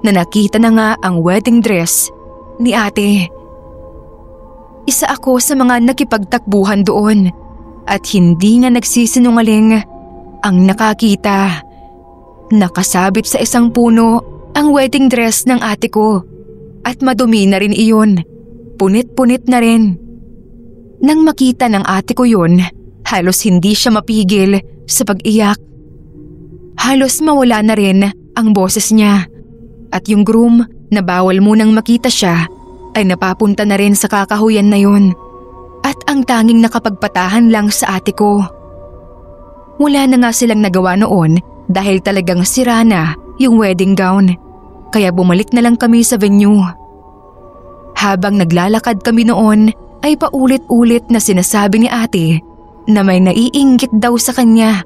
S1: na nakita na nga ang wedding dress ni ate. Isa ako sa mga nakipagtakbuhan doon at hindi nga nagsisinungaling ang nakakita. Nakasabit sa isang puno ang wedding dress ng ate ko at madumi na rin iyon. Punit-punit na rin. Nang makita ng ate ko yun, halos hindi siya mapigil sa pag-iyak. Halos mawala na rin ang boses niya at yung groom na bawal munang makita siya ay napapunta na rin sa kakahuyan na yun at ang tanging nakapagpatahan lang sa ate ko. Wala na nga silang nagawa noon dahil talagang sira na yung wedding gown, kaya bumalik na lang kami sa venue. Habang naglalakad kami noon ay paulit-ulit na sinasabi ni ate na may naiinggit daw sa kanya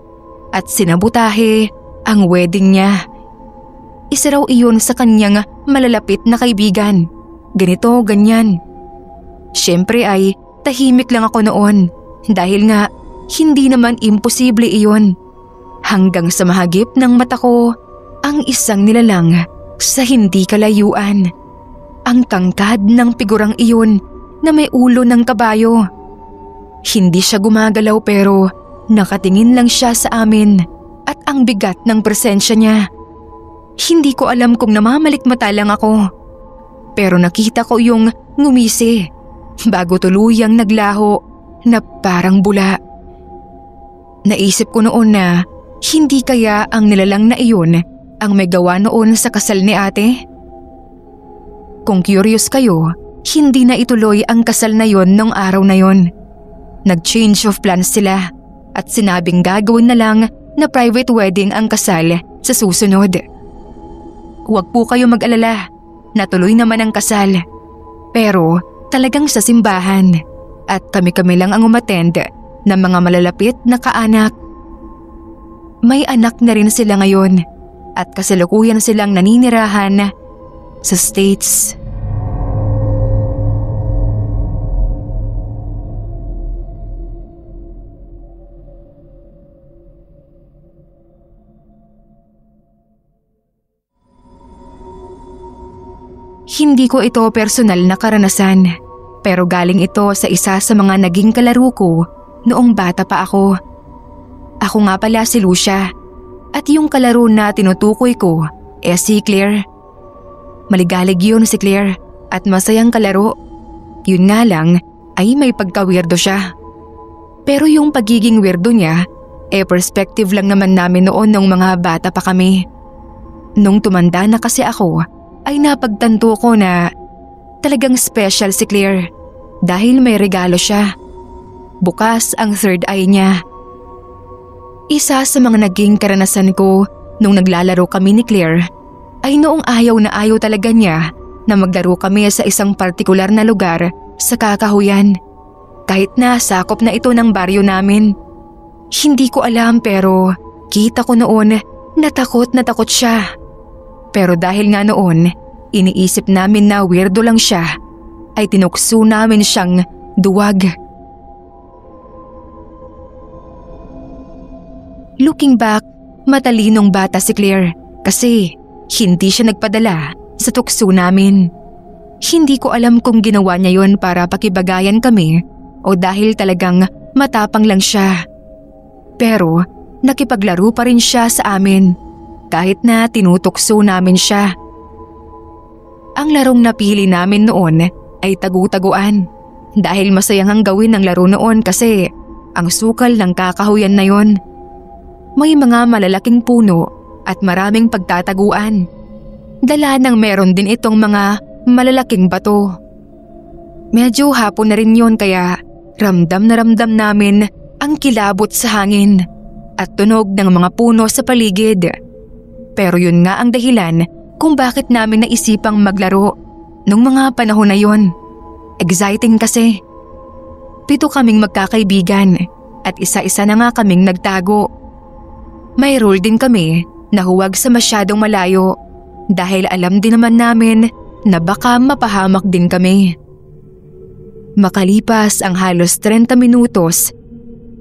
S1: at sinabutahe ang wedding niya. Isa raw iyon sa kanyang malalapit na kaibigan. Ganito, ganyan. Siyempre ay tahimik lang ako noon dahil nga hindi naman imposible iyon. Hanggang sa mahagip ng mata ko ang isang nilalang sa hindi kalayuan. Ang tangkad ng figurang iyon na may ulo ng kabayo. Hindi siya gumagalaw pero nakatingin lang siya sa amin at ang bigat ng presensya niya. Hindi ko alam kung namamalikmata lang ako. Pero nakita ko yung ngumisi bago tuluyang naglaho na parang bula. Naisip ko noon na hindi kaya ang nilalang na iyon ang may gawa noon sa kasal ni ate? Kung curious kayo, hindi na ituloy ang kasal na yon nung araw na yon. Nag-change of plans sila at sinabing gagawin na lang na private wedding ang kasal sa susunod. Huwag po kayo mag-alala, natuloy naman ang kasal. Pero talagang sa simbahan at kami-kami lang ang umattend ng mga malalapit na kaanak. May anak na rin sila ngayon at kasalukuyan silang naninirahan sa States. Hindi ko ito personal na karanasan, pero galing ito sa isa sa mga naging kalaro ko noong bata pa ako. Ako nga pala si Lucia at yung kalaro na tinutukoy ko si Claire. Maligalig yun si Claire at masayang kalaro. Yun nga lang ay may pagka-weirdo siya. Pero yung pagiging weirdo niya perspective lang naman namin noon nung mga bata pa kami. Nung tumanda na kasi ako ay napagtanto ko na talagang special si Claire dahil may regalo siya. Bukas ang third eye niya. Isa sa mga naging karanasan ko nung naglalaro kami ni Claire ay noong ayaw na ayaw talaga niya na maglaro kami sa isang partikular na lugar sa Kakahuyan. Kahit na sakop na ito ng baryo namin. Hindi ko alam pero kita ko noon na takot siya. Pero dahil nga noon iniisip namin na weirdo lang siya ay tinukso namin siyang duwag. Looking back, matalinong bata si Claire kasi hindi siya nagpadala sa tukso namin. Hindi ko alam kung ginawa niya yon para pakibagayan kami o dahil talagang matapang lang siya. Pero nakipaglaro pa rin siya sa amin kahit na tinutukso namin siya. Ang larong napili namin noon ay tagu-taguan dahil masayang ang gawin ng laro noon kasi ang sukal ng Kakahuyan na yon. May mga malalaking puno at maraming pagtataguan. Dala ng meron din itong mga malalaking bato. Medyo hapon na rin yon kaya ramdam na ramdam namin ang kilabot sa hangin at tunog ng mga puno sa paligid. Pero yun nga ang dahilan kung bakit namin naisipang maglaro nung mga panahon na yon. Exciting kasi. 7 kaming magkakaibigan at isa-isa na nga kaming nagtago. May rule din kami na huwag sa masyadong malayo dahil alam din naman namin na baka mapahamak din kami. Makalipas ang halos 30 minutos,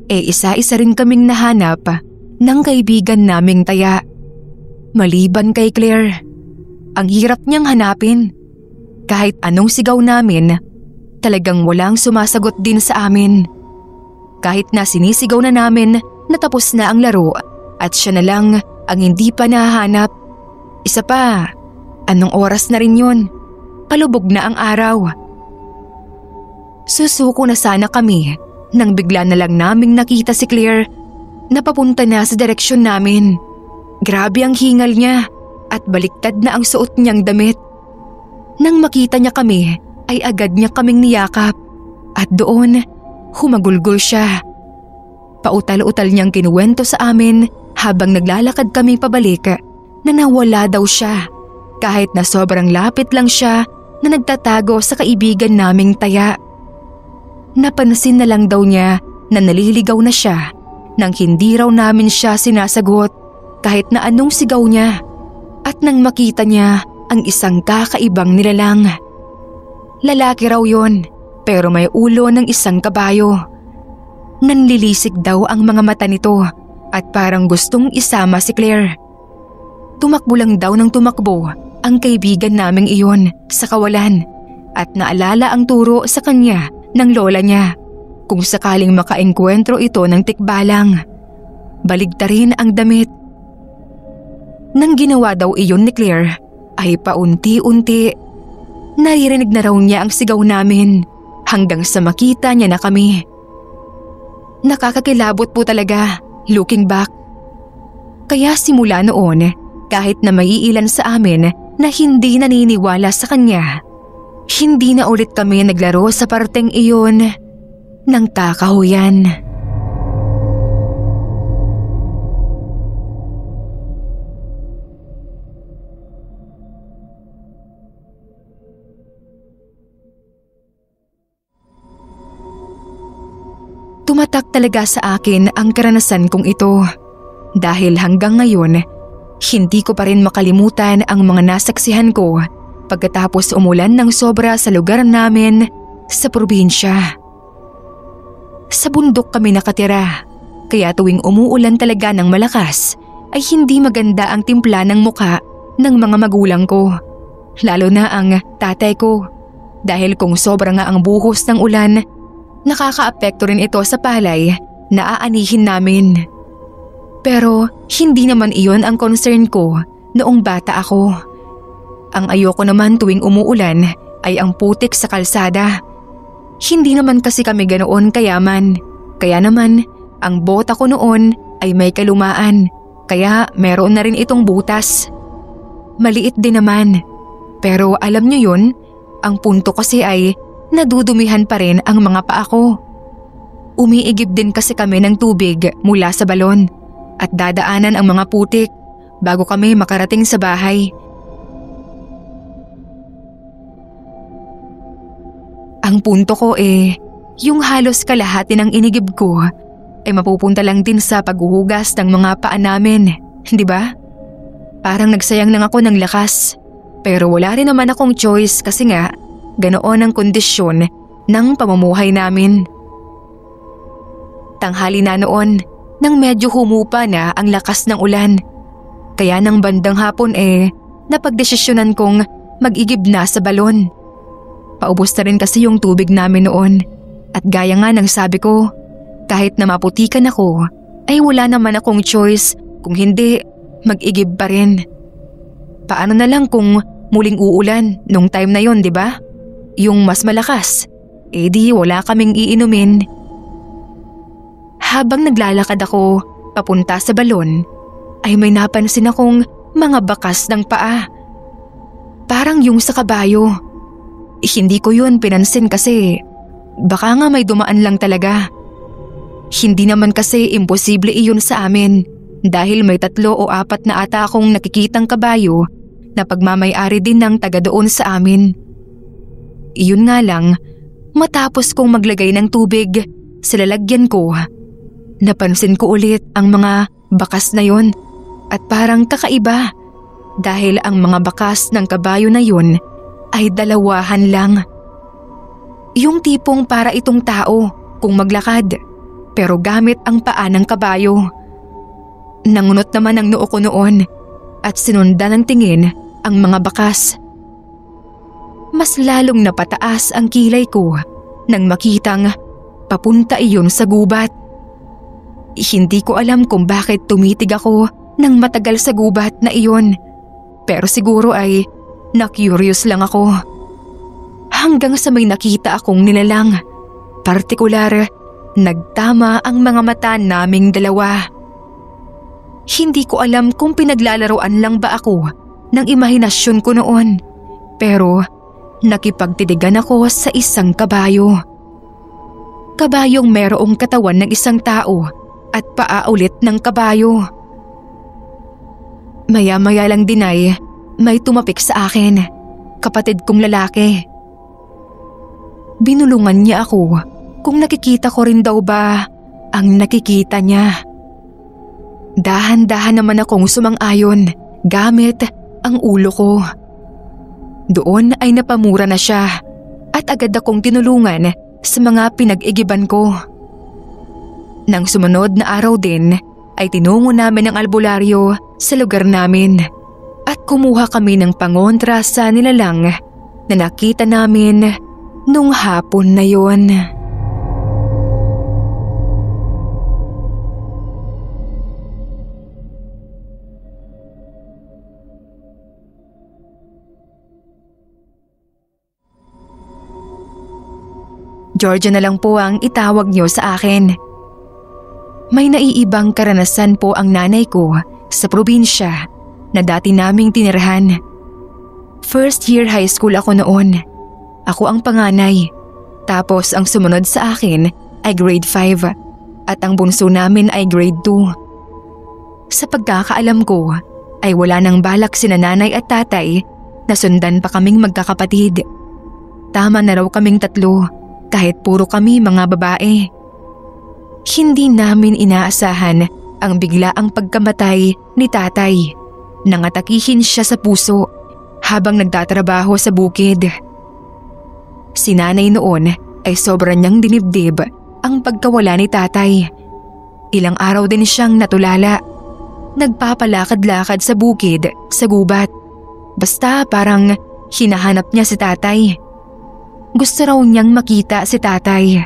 S1: isa-isa rin kaming nahanap ng kaibigan naming taya. Maliban kay Claire, ang hirap niyang hanapin. Kahit anong sigaw namin, talagang walang sumasagot din sa amin. Kahit na sinisigaw na namin na tapos na ang laro at siya na lang ang hindi pa nahahanap. Isa pa, anong oras na rin yun? Palubog na ang araw. Susuko na sana kami nang bigla na lang naming nakita si Claire na papunta na sa direksyon namin. Grabe ang hingal niya at baliktad na ang suot niyang damit. Nang makita niya kami ay agad niya kaming niyakap at doon humagulgol siya. Pautal-utal niyang kinuwento sa amin habang naglalakad kami pabalik na nawala daw siya kahit na sobrang lapit lang siya na nagtatago sa kaibigan naming taya. Napansin na lang daw niya na naliligaw na siya nang hindi raw namin siya sinasagot kahit na anong sigaw niya at nang makita niya ang isang kakaibang nilalang. Lalaki raw yon pero may ulo ng isang kabayo. Nanlilisik daw ang mga mata nito at parang gustong isama si Claire. Tumakbo lang daw ng tumakbo ang kaibigan naming iyon sa kawalan at naalala ang turo sa kanya ng lola niya kung sakaling makaengkwentro ito ng tikbalang. Baligtarin ang damit. Nang ginawa daw iyon ni Claire ay paunti-unti naririnig na raw niya ang sigaw namin hanggang sa makita niya na kami. Nakakakilabot po talaga looking back. Kaya simula noon, kahit na maiilan sa amin na hindi naniniwala sa kanya, hindi na ulit kami naglaro sa parteng iyon ng kakahuyan. Tumatak talaga sa akin ang karanasan kong ito dahil hanggang ngayon, hindi ko pa rin makalimutan ang mga nasaksihan ko pagkatapos umulan ng sobra sa lugar namin sa probinsya. Sa bundok kami nakatira, kaya tuwing umuulan talaga ng malakas ay hindi maganda ang timpla ng muka ng mga magulang ko, lalo na ang tatay ko, dahil kung sobra nga ang buhos ng ulan, nakakaapekto rin ito sa palay na aanihin namin. Pero hindi naman iyon ang concern ko noong bata ako. Ang ayoko naman tuwing umuulan ay ang putik sa kalsada. Hindi naman kasi kami ganoon kayaman. Kaya naman ang bota ko noon ay may kalumaan. Kaya meron na rin itong butas. Maliit din naman. Pero alam niyo yun, ang punto kasi ay nadudumihan pa rin ang mga paa ko. Umiigib din kasi kami ng tubig mula sa balon at dadaanan ang mga putik bago kami makarating sa bahay. Ang punto ko yung halos kalahati ng inigib ko ay mapupunta lang din sa paghuhugas ng mga paa namin, di ba? Parang nagsayang lang ako ng lakas, pero wala rin naman akong choice kasi nga ganoon ang kondisyon ng pamumuhay namin. Tanghali na noon nang medyo humupa na ang lakas ng ulan. Kaya nang bandang hapon napagdesisyonan kong mag-igib na sa balon. Paubos na rin kasi yung tubig namin noon at gaya nga ng sabi ko, kahit na maputikan ako ay wala naman akong choice kung hindi mag-igib pa rin. Paano na lang kung muling uulan nung time na yon, di ba? Yung mas malakas, di wala kaming iinumin. Habang naglalakad ako papunta sa balon, ay may napansin akong mga bakas ng paa. Parang yung sa kabayo. Hindi ko yun pinansin kasi baka nga may dumaan lang talaga. Hindi naman kasi imposible iyon sa amin dahil may 3 o 4 na ata akong nakikitang kabayo na pagmamay-ari din ng taga doon sa amin. Iyon nga lang, matapos kong maglagay ng tubig sa lalagyan ko, napansin ko ulit ang mga bakas na yon at parang kakaiba dahil ang mga bakas ng kabayo na yon ay 2 lang. Yung tipong para itong tao kung maglakad pero gamit ang paa ng kabayo. Nangunot naman ang noo ko noon at sinundan ng tingin ang mga bakas. Mas lalong napataas ang kilay ko nang makitang papunta iyon sa gubat. Hindi ko alam kung bakit tumitig ako ng matagal sa gubat na iyon, pero siguro ay na-curious lang ako. Hanggang sa may nakita akong nilalang, partikular, nagtama ang mga mata naming 2. Hindi ko alam kung pinaglalaroan lang ba ako ng imahinasyon ko noon, pero nakipagtitigan ako sa isang kabayo. Kabayong merong katawan ng isang tao at paa ulit ng kabayo. Maya-maya lang din ay may tumapik sa akin, kapatid kong lalaki. Binulungan niya ako kung nakikita ko rin daw ba ang nakikita niya. Dahan-dahan naman akong sumang-ayon gamit ang ulo ko. Doon ay napamura na siya at agad akong tinulungan sa mga pinag-igiban ko. Nang sumunod na araw din ay tinungo namin ang albularyo sa lugar namin at kumuha kami ng pangontra sa nilalang na nakita namin nung hapon na yon. Georgia na lang po ang itawag niyo sa akin. May naiibang karanasan po ang nanay ko sa probinsya na dati naming tinirahan. First year high school ako noon. Ako ang panganay. Tapos ang sumunod sa akin ay grade 5 at ang bunso namin ay grade 2. Sa pagkakaalam ko ay wala nang balak sina nanay at tatay na sundan pa kaming magkakapatid. Tama na raw kaming 3 kahit puro kami mga babae. Hindi namin inaasahan ang biglaang pagkamatay ni tatay. Nangatakihin siya sa puso habang nagtatrabaho sa bukid. Si nanay noon ay sobra niyang dinibdib ang pagkawala ni tatay. Ilang araw din siyang natulala. Nagpapalakad-lakad sa bukid, sa gubat. Basta parang hinahanap niya si tatay. Gusto raw niyang makita si tatay.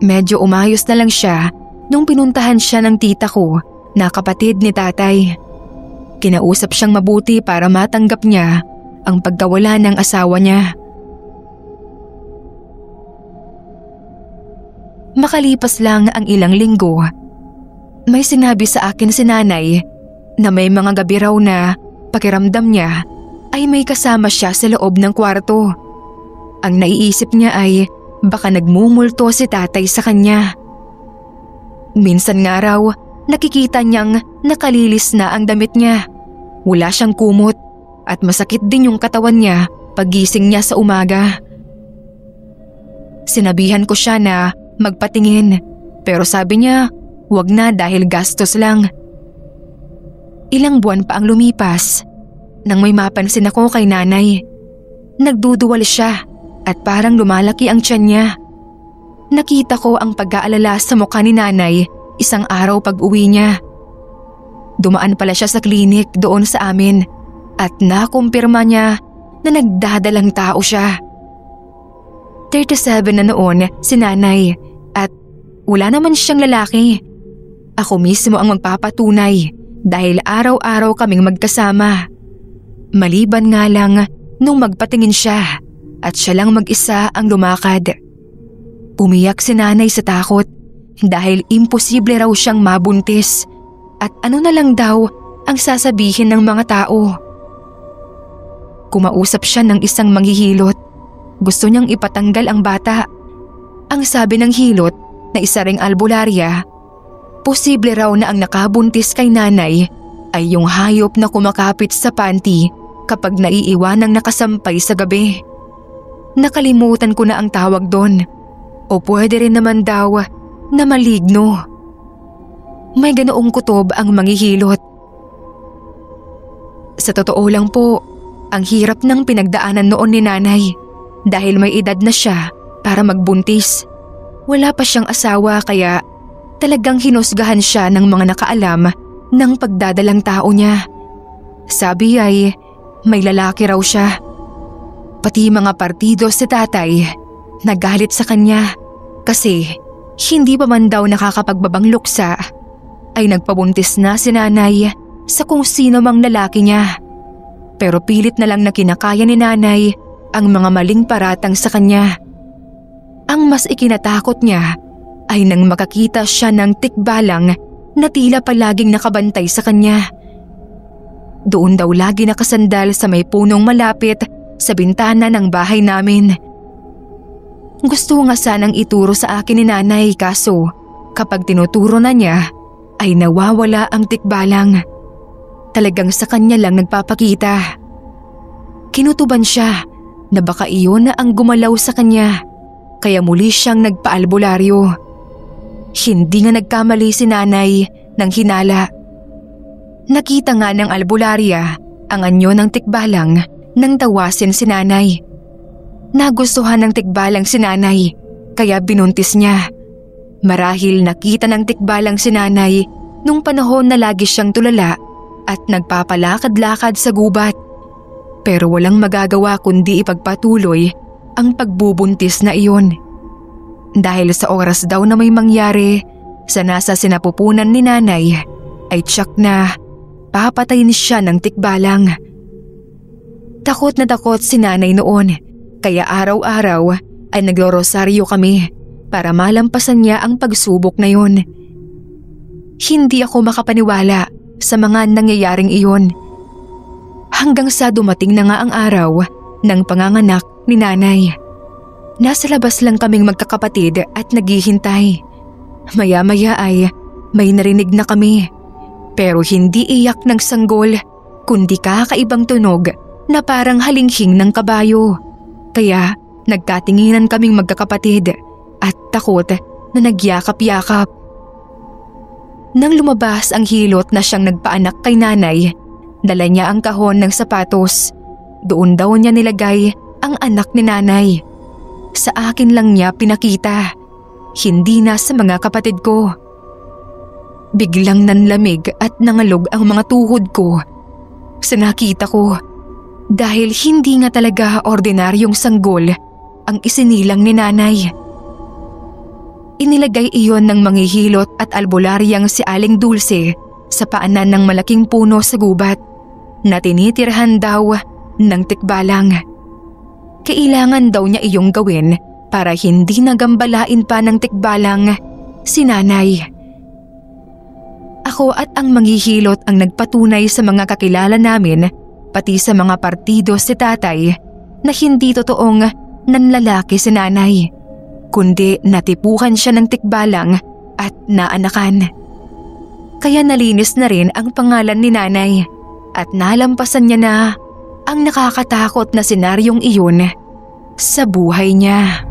S1: Medyo umayos na lang siya nung pinuntahan siya ng tita ko na kapatid ni tatay. Kinausap siyang mabuti para matanggap niya ang pagkawala ng asawa niya. Makalipas lang ang ilang linggo, may sinabi sa akin si nanay na may mga gabi raw na pakiramdam niya ay may kasama siya sa loob ng kwarto. Ang naiisip niya ay baka nagmumulto si tatay sa kanya. Minsan nga raw nakikita niyang nakalilis na ang damit niya. Wala siyang kumot at masakit din yung katawan niya paggising niya sa umaga. Sinabihan ko siya na magpatingin pero sabi niya wag na dahil gastos lang. Ilang buwan pa ang lumipas nang may mapansin ako kay nanay. Nagduduwal siya at parang lumalaki ang tiyan niya. Nakita ko ang pag-aalala sa mukha ni nanay isang araw pag-uwi niya. Dumaan pala siya sa klinik doon sa amin at nakumpirma niya na nagdadalang tao siya. 37 na noon si nanay at wala naman siyang lalaki. Ako mismo ang magpapatunay dahil araw-araw kaming magkasama. Maliban nga lang nung magpatingin siya at siya lang mag-isa ang lumakad. Umiyak si nanay sa takot dahil imposible raw siyang mabuntis at ano na lang daw ang sasabihin ng mga tao. Kumausap siya ng isang manghihilot. Gusto niyang ipatanggal ang bata. Ang sabi ng hilot na isa ring albularya, posible raw na ang nakabuntis kay nanay ay yung hayop na kumakapit sa panty kapag naiiwanang nakasampay sa gabi. Nakalimutan ko na ang tawag doon. O pwede rin naman daw na maligno. May ganoong kutob ang manghihilot. Sa totoo lang po, ang hirap ng pinagdaanan noon ni nanay dahil may edad na siya para magbuntis. Wala pa siyang asawa kaya talagang hinusgahan siya ng mga nakaalam ng pagdadalang tao niya. Sabi ay may lalaki raw siya. Pati mga partido si tatay nagalit sa kanya kasi hindi pa man daw nakakapagbabang luksa ay nagpabuntis na si nanay sa kung sino mang lalaki niya. Pero pilit na lang na kinakaya ni nanay ang mga maling paratang sa kanya. Ang mas ikinatakot niya ay nang makakita siya ng tikbalang na tila palaging nakabantay sa kanya. Doon daw lagi nakasandal sa may punong malapit sa bintana ng bahay namin. Gusto nga sanang ituro sa akin ni nanay kaso kapag tinuturo na niya ay nawawala ang tikbalang. Talagang sa kanya lang nagpapakita. Kinutuban siya na baka iyon na ang gumalaw sa kanya kaya muli siyang nagpaalbularyo. Hindi nga nagkamali si nanay ng hinala. Nakita nga ng albularya ang anyo ng tikbalang nang tawasin si nanay. Nagustuhan ng tikbalang si nanay, kaya binuntis niya. Marahil nakita ng tikbalang si nanay nung panahon na lagi siyang tulala at nagpapalakad-lakad sa gubat. Pero walang magagawa kundi ipagpatuloy ang pagbubuntis na iyon. Dahil sa oras daw na may mangyari sa nasa sinapupunan ni nanay, ay tiyak na papatayin siya ng tikbalang. Takot na takot si nanay noon, kaya araw-araw ay naglorosaryo kami para malampasan niya ang pagsubok na yun. Hindi ako makapaniwala sa mga nangyayaring iyon. Hanggang sa dumating na nga ang araw ng panganganak ni nanay. Nasa labas lang kaming magkakapatid at naghihintay. Maya-maya ay may narinig na kami. Pero hindi iyak ng sanggol, kundi kakaibang tunog na parang halinghing ng kabayo. Kaya nagkatinginan kaming magkakapatid at takot na nagyakap-yakap. Nang lumabas ang hilot na siyang nagpaanak kay nanay, dala niya ang kahon ng sapatos. Doon daw niya nilagay ang anak ni nanay. Sa akin lang niya pinakita, hindi na sa mga kapatid ko. Biglang nanlamig at nangalog ang mga tuhod ko sa nakita ko, dahil hindi nga talaga ordinaryong sanggol ang isinilang ni nanay. Inilagay iyon ng manghihilot at albularyang si Aling Dulce sa paanan ng malaking puno sa gubat na tinitirhan daw ng tikbalang. Kailangan daw niya iyong gawin para hindi nagambalain pa ng tikbalang si nanay. Ako at ang manghihilot ang nagpatunay sa mga kakilala namin, pati sa mga partido si tatay, na hindi totoong nanlalaki si nanay, kundi natipuhan siya ng tikbalang at naanakan. Kaya nalinis na rin ang pangalan ni nanay at nalampasan niya na ang nakakatakot na senaryong iyon sa buhay niya.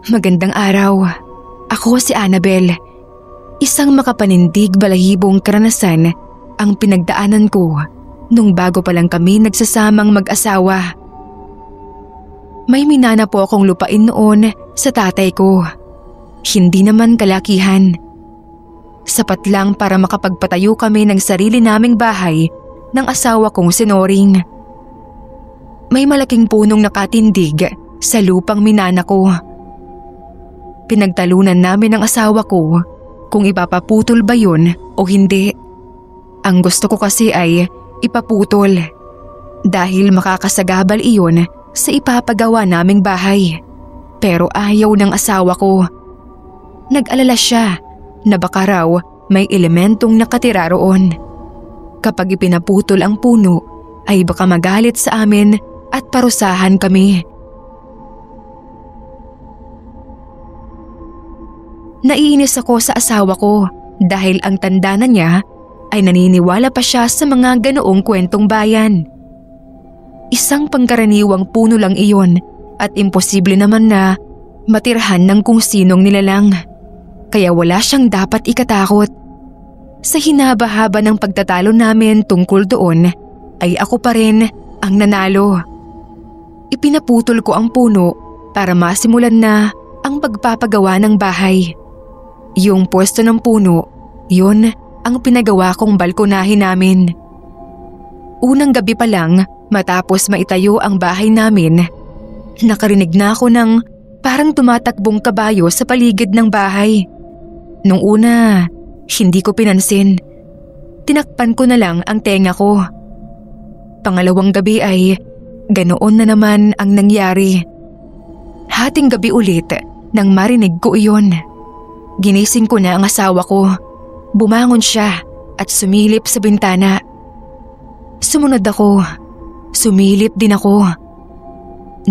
S1: Magandang araw. Ako si Annabel. Isang makapanindig balahibong karanasan ang pinagdaanan ko nung bago pa lang kami nagsasamang mag-asawa. May minana po akong lupain noon sa tatay ko. Hindi naman kalakihan. Sapat lang para makapagpatayo kami ng sarili naming bahay ng asawa kong si Noring. May malaking punong nakatindig sa lupang minana ko. Pinagtalunan namin ng asawa ko kung ipapaputol ba yun o hindi. Ang gusto ko kasi ay ipaputol dahil makakasagabal iyon sa ipapagawa naming bahay. Pero ayaw ng asawa ko. Nag-alala siya na baka raw may elementong nakatira roon. Kapag ipinaputol ang puno ay baka magalit sa amin at parusahan kami. Naiinis ako sa asawa ko dahil ang tanda na niya ay naniniwala pa siya sa mga ganoong kwentong bayan. Isang pangkaraniwang puno lang iyon at imposible naman na matirhan ng kung sinong nilalang. Kaya wala siyang dapat ikatakot. Sa hinaba-haba ng pagtatalo namin tungkol doon ay ako pa rin ang nanalo. Ipinaputol ko ang puno para masimulan na ang pagpapagawa ng bahay. Yung pwesto ng puno, yun ang pinagawa kong balkonahin namin. Unang gabi pa lang matapos maitayo ang bahay namin, nakarinig na ako ng parang tumatakbong kabayo sa paligid ng bahay. Nung una, hindi ko pinansin. Tinakpan ko na lang ang tenga ko. Pangalawang gabi ay ganoon na naman ang nangyari. Hating gabi ulit nang marinig ko iyon. Ginising ko na ang asawa ko. Bumangon siya at sumilip sa bintana. Sumunod ako. Sumilip din ako.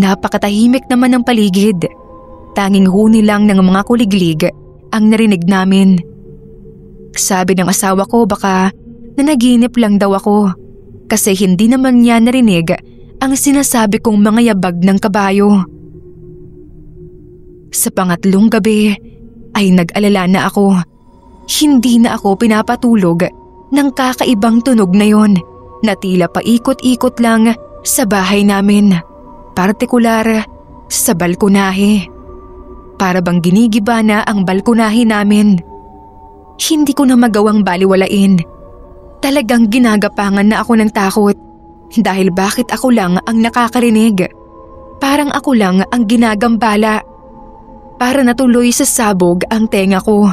S1: Napakatahimik naman ng paligid. Tanging huni lang ng mga kuliglig ang narinig namin. Sabi ng asawa ko baka nanaginip lang daw ako kasi hindi naman niya narinig ang sinasabi kong mga yabag ng kabayo. Sa pangatlong gabi ay nag-alala na ako. Hindi na ako pinapatulog ng kakaibang tunog na yon na tila paikot-ikot lang sa bahay namin, partikular sa balkonahe. Para bang ginigiba na ang balkonahe namin. Hindi ko na magawang baliwalain. Talagang ginagapangan na ako ng takot dahil bakit ako lang ang nakakarinig. Parang ako lang ang ginagambala. Para natuloy sa sabog ang tenga ko.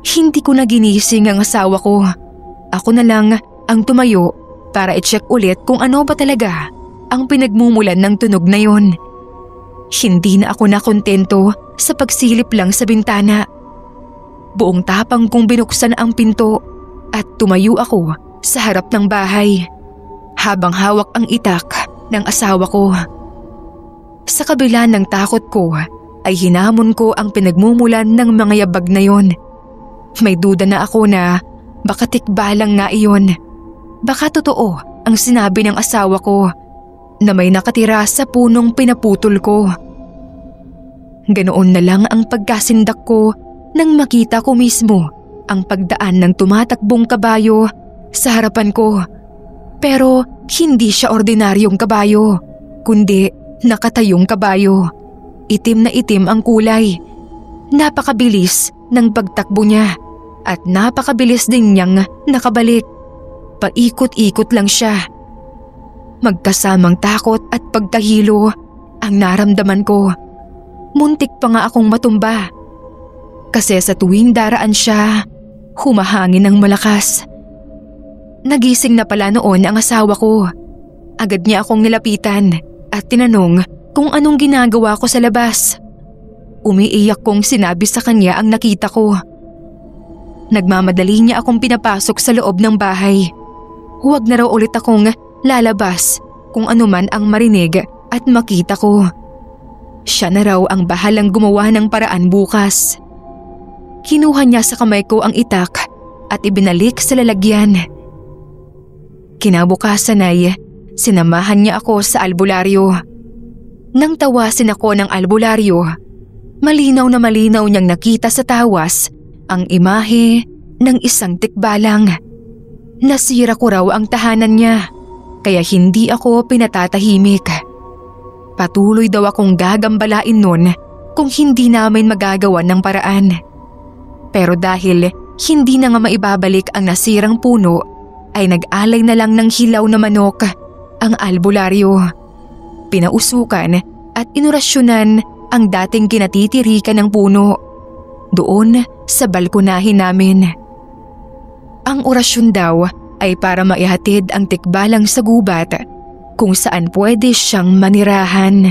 S1: Hindi ko na ginising ang asawa ko. Ako na lang ang tumayo para i-check ulit kung ano ba talaga ang pinagmumulan ng tunog na yon. Hindi na ako nakontento sa pagsilip lang sa bintana. Buong tapang kong binuksan ang pinto at tumayo ako sa harap ng bahay habang hawak ang itak ng asawa ko. Sa kabila ng takot ko ay hinamon ko ang pinagmumulan ng mga yabag na yon. May duda na ako na baka tikbalang nga iyon. Baka totoo ang sinabi ng asawa ko na may nakatira sa punong pinaputol ko. Ganoon na lang ang pagkasindak ko nang makita ko mismo ang pagdaan ng tumatakbong kabayo sa harapan ko. Pero hindi siya ordinaryong kabayo, kundi nakatayong kabayo. Itim na itim ang kulay. Napakabilis ng pagtakbo niya at napakabilis din niyang nakabalik. Paikot-ikot lang siya. Magkasamang takot at pagkahilo ang naramdaman ko. Muntik pa nga akong matumba. Kasi sa tuwing daraan siya, humahangin ng malakas. Nagising na pala noon ang asawa ko. Agad niya akong nilapitan at tinanong kung anong ginagawa ko sa labas. Umiiyak kong sinabi sa kanya ang nakita ko. Nagmamadali niya akong pinapasok sa loob ng bahay. Huwag na raw ulit akong lalabas kung anuman ang marinig at makita ko. Siya na raw ang bahalang gumawa ng paraan bukas. Kinuha niya sa kamay ko ang itak at ibinalik sa lalagyan. Kinabukasan ay sinamahan niya ako sa albularyo. Nang tawasin ako ng albularyo, malinaw na malinaw niyang nakita sa tawas ang imahe ng isang tikbalang. Nasira ko raw ang tahanan niya, kaya hindi ako pinatatahimik. Patuloy daw akong gagambalain nun kung hindi namin magagawa ng paraan. Pero dahil hindi na nga maibabalik ang nasirang puno, ay nag-alay na lang ng hilaw na manok ang albularyo. Pinausukan at inorasyonan ang dating kinatitirikan ng puno doon sa balkonahe namin. Ang orasyon daw ay para maihatid ang tikbalang sa gubat kung saan pwede siyang manirahan.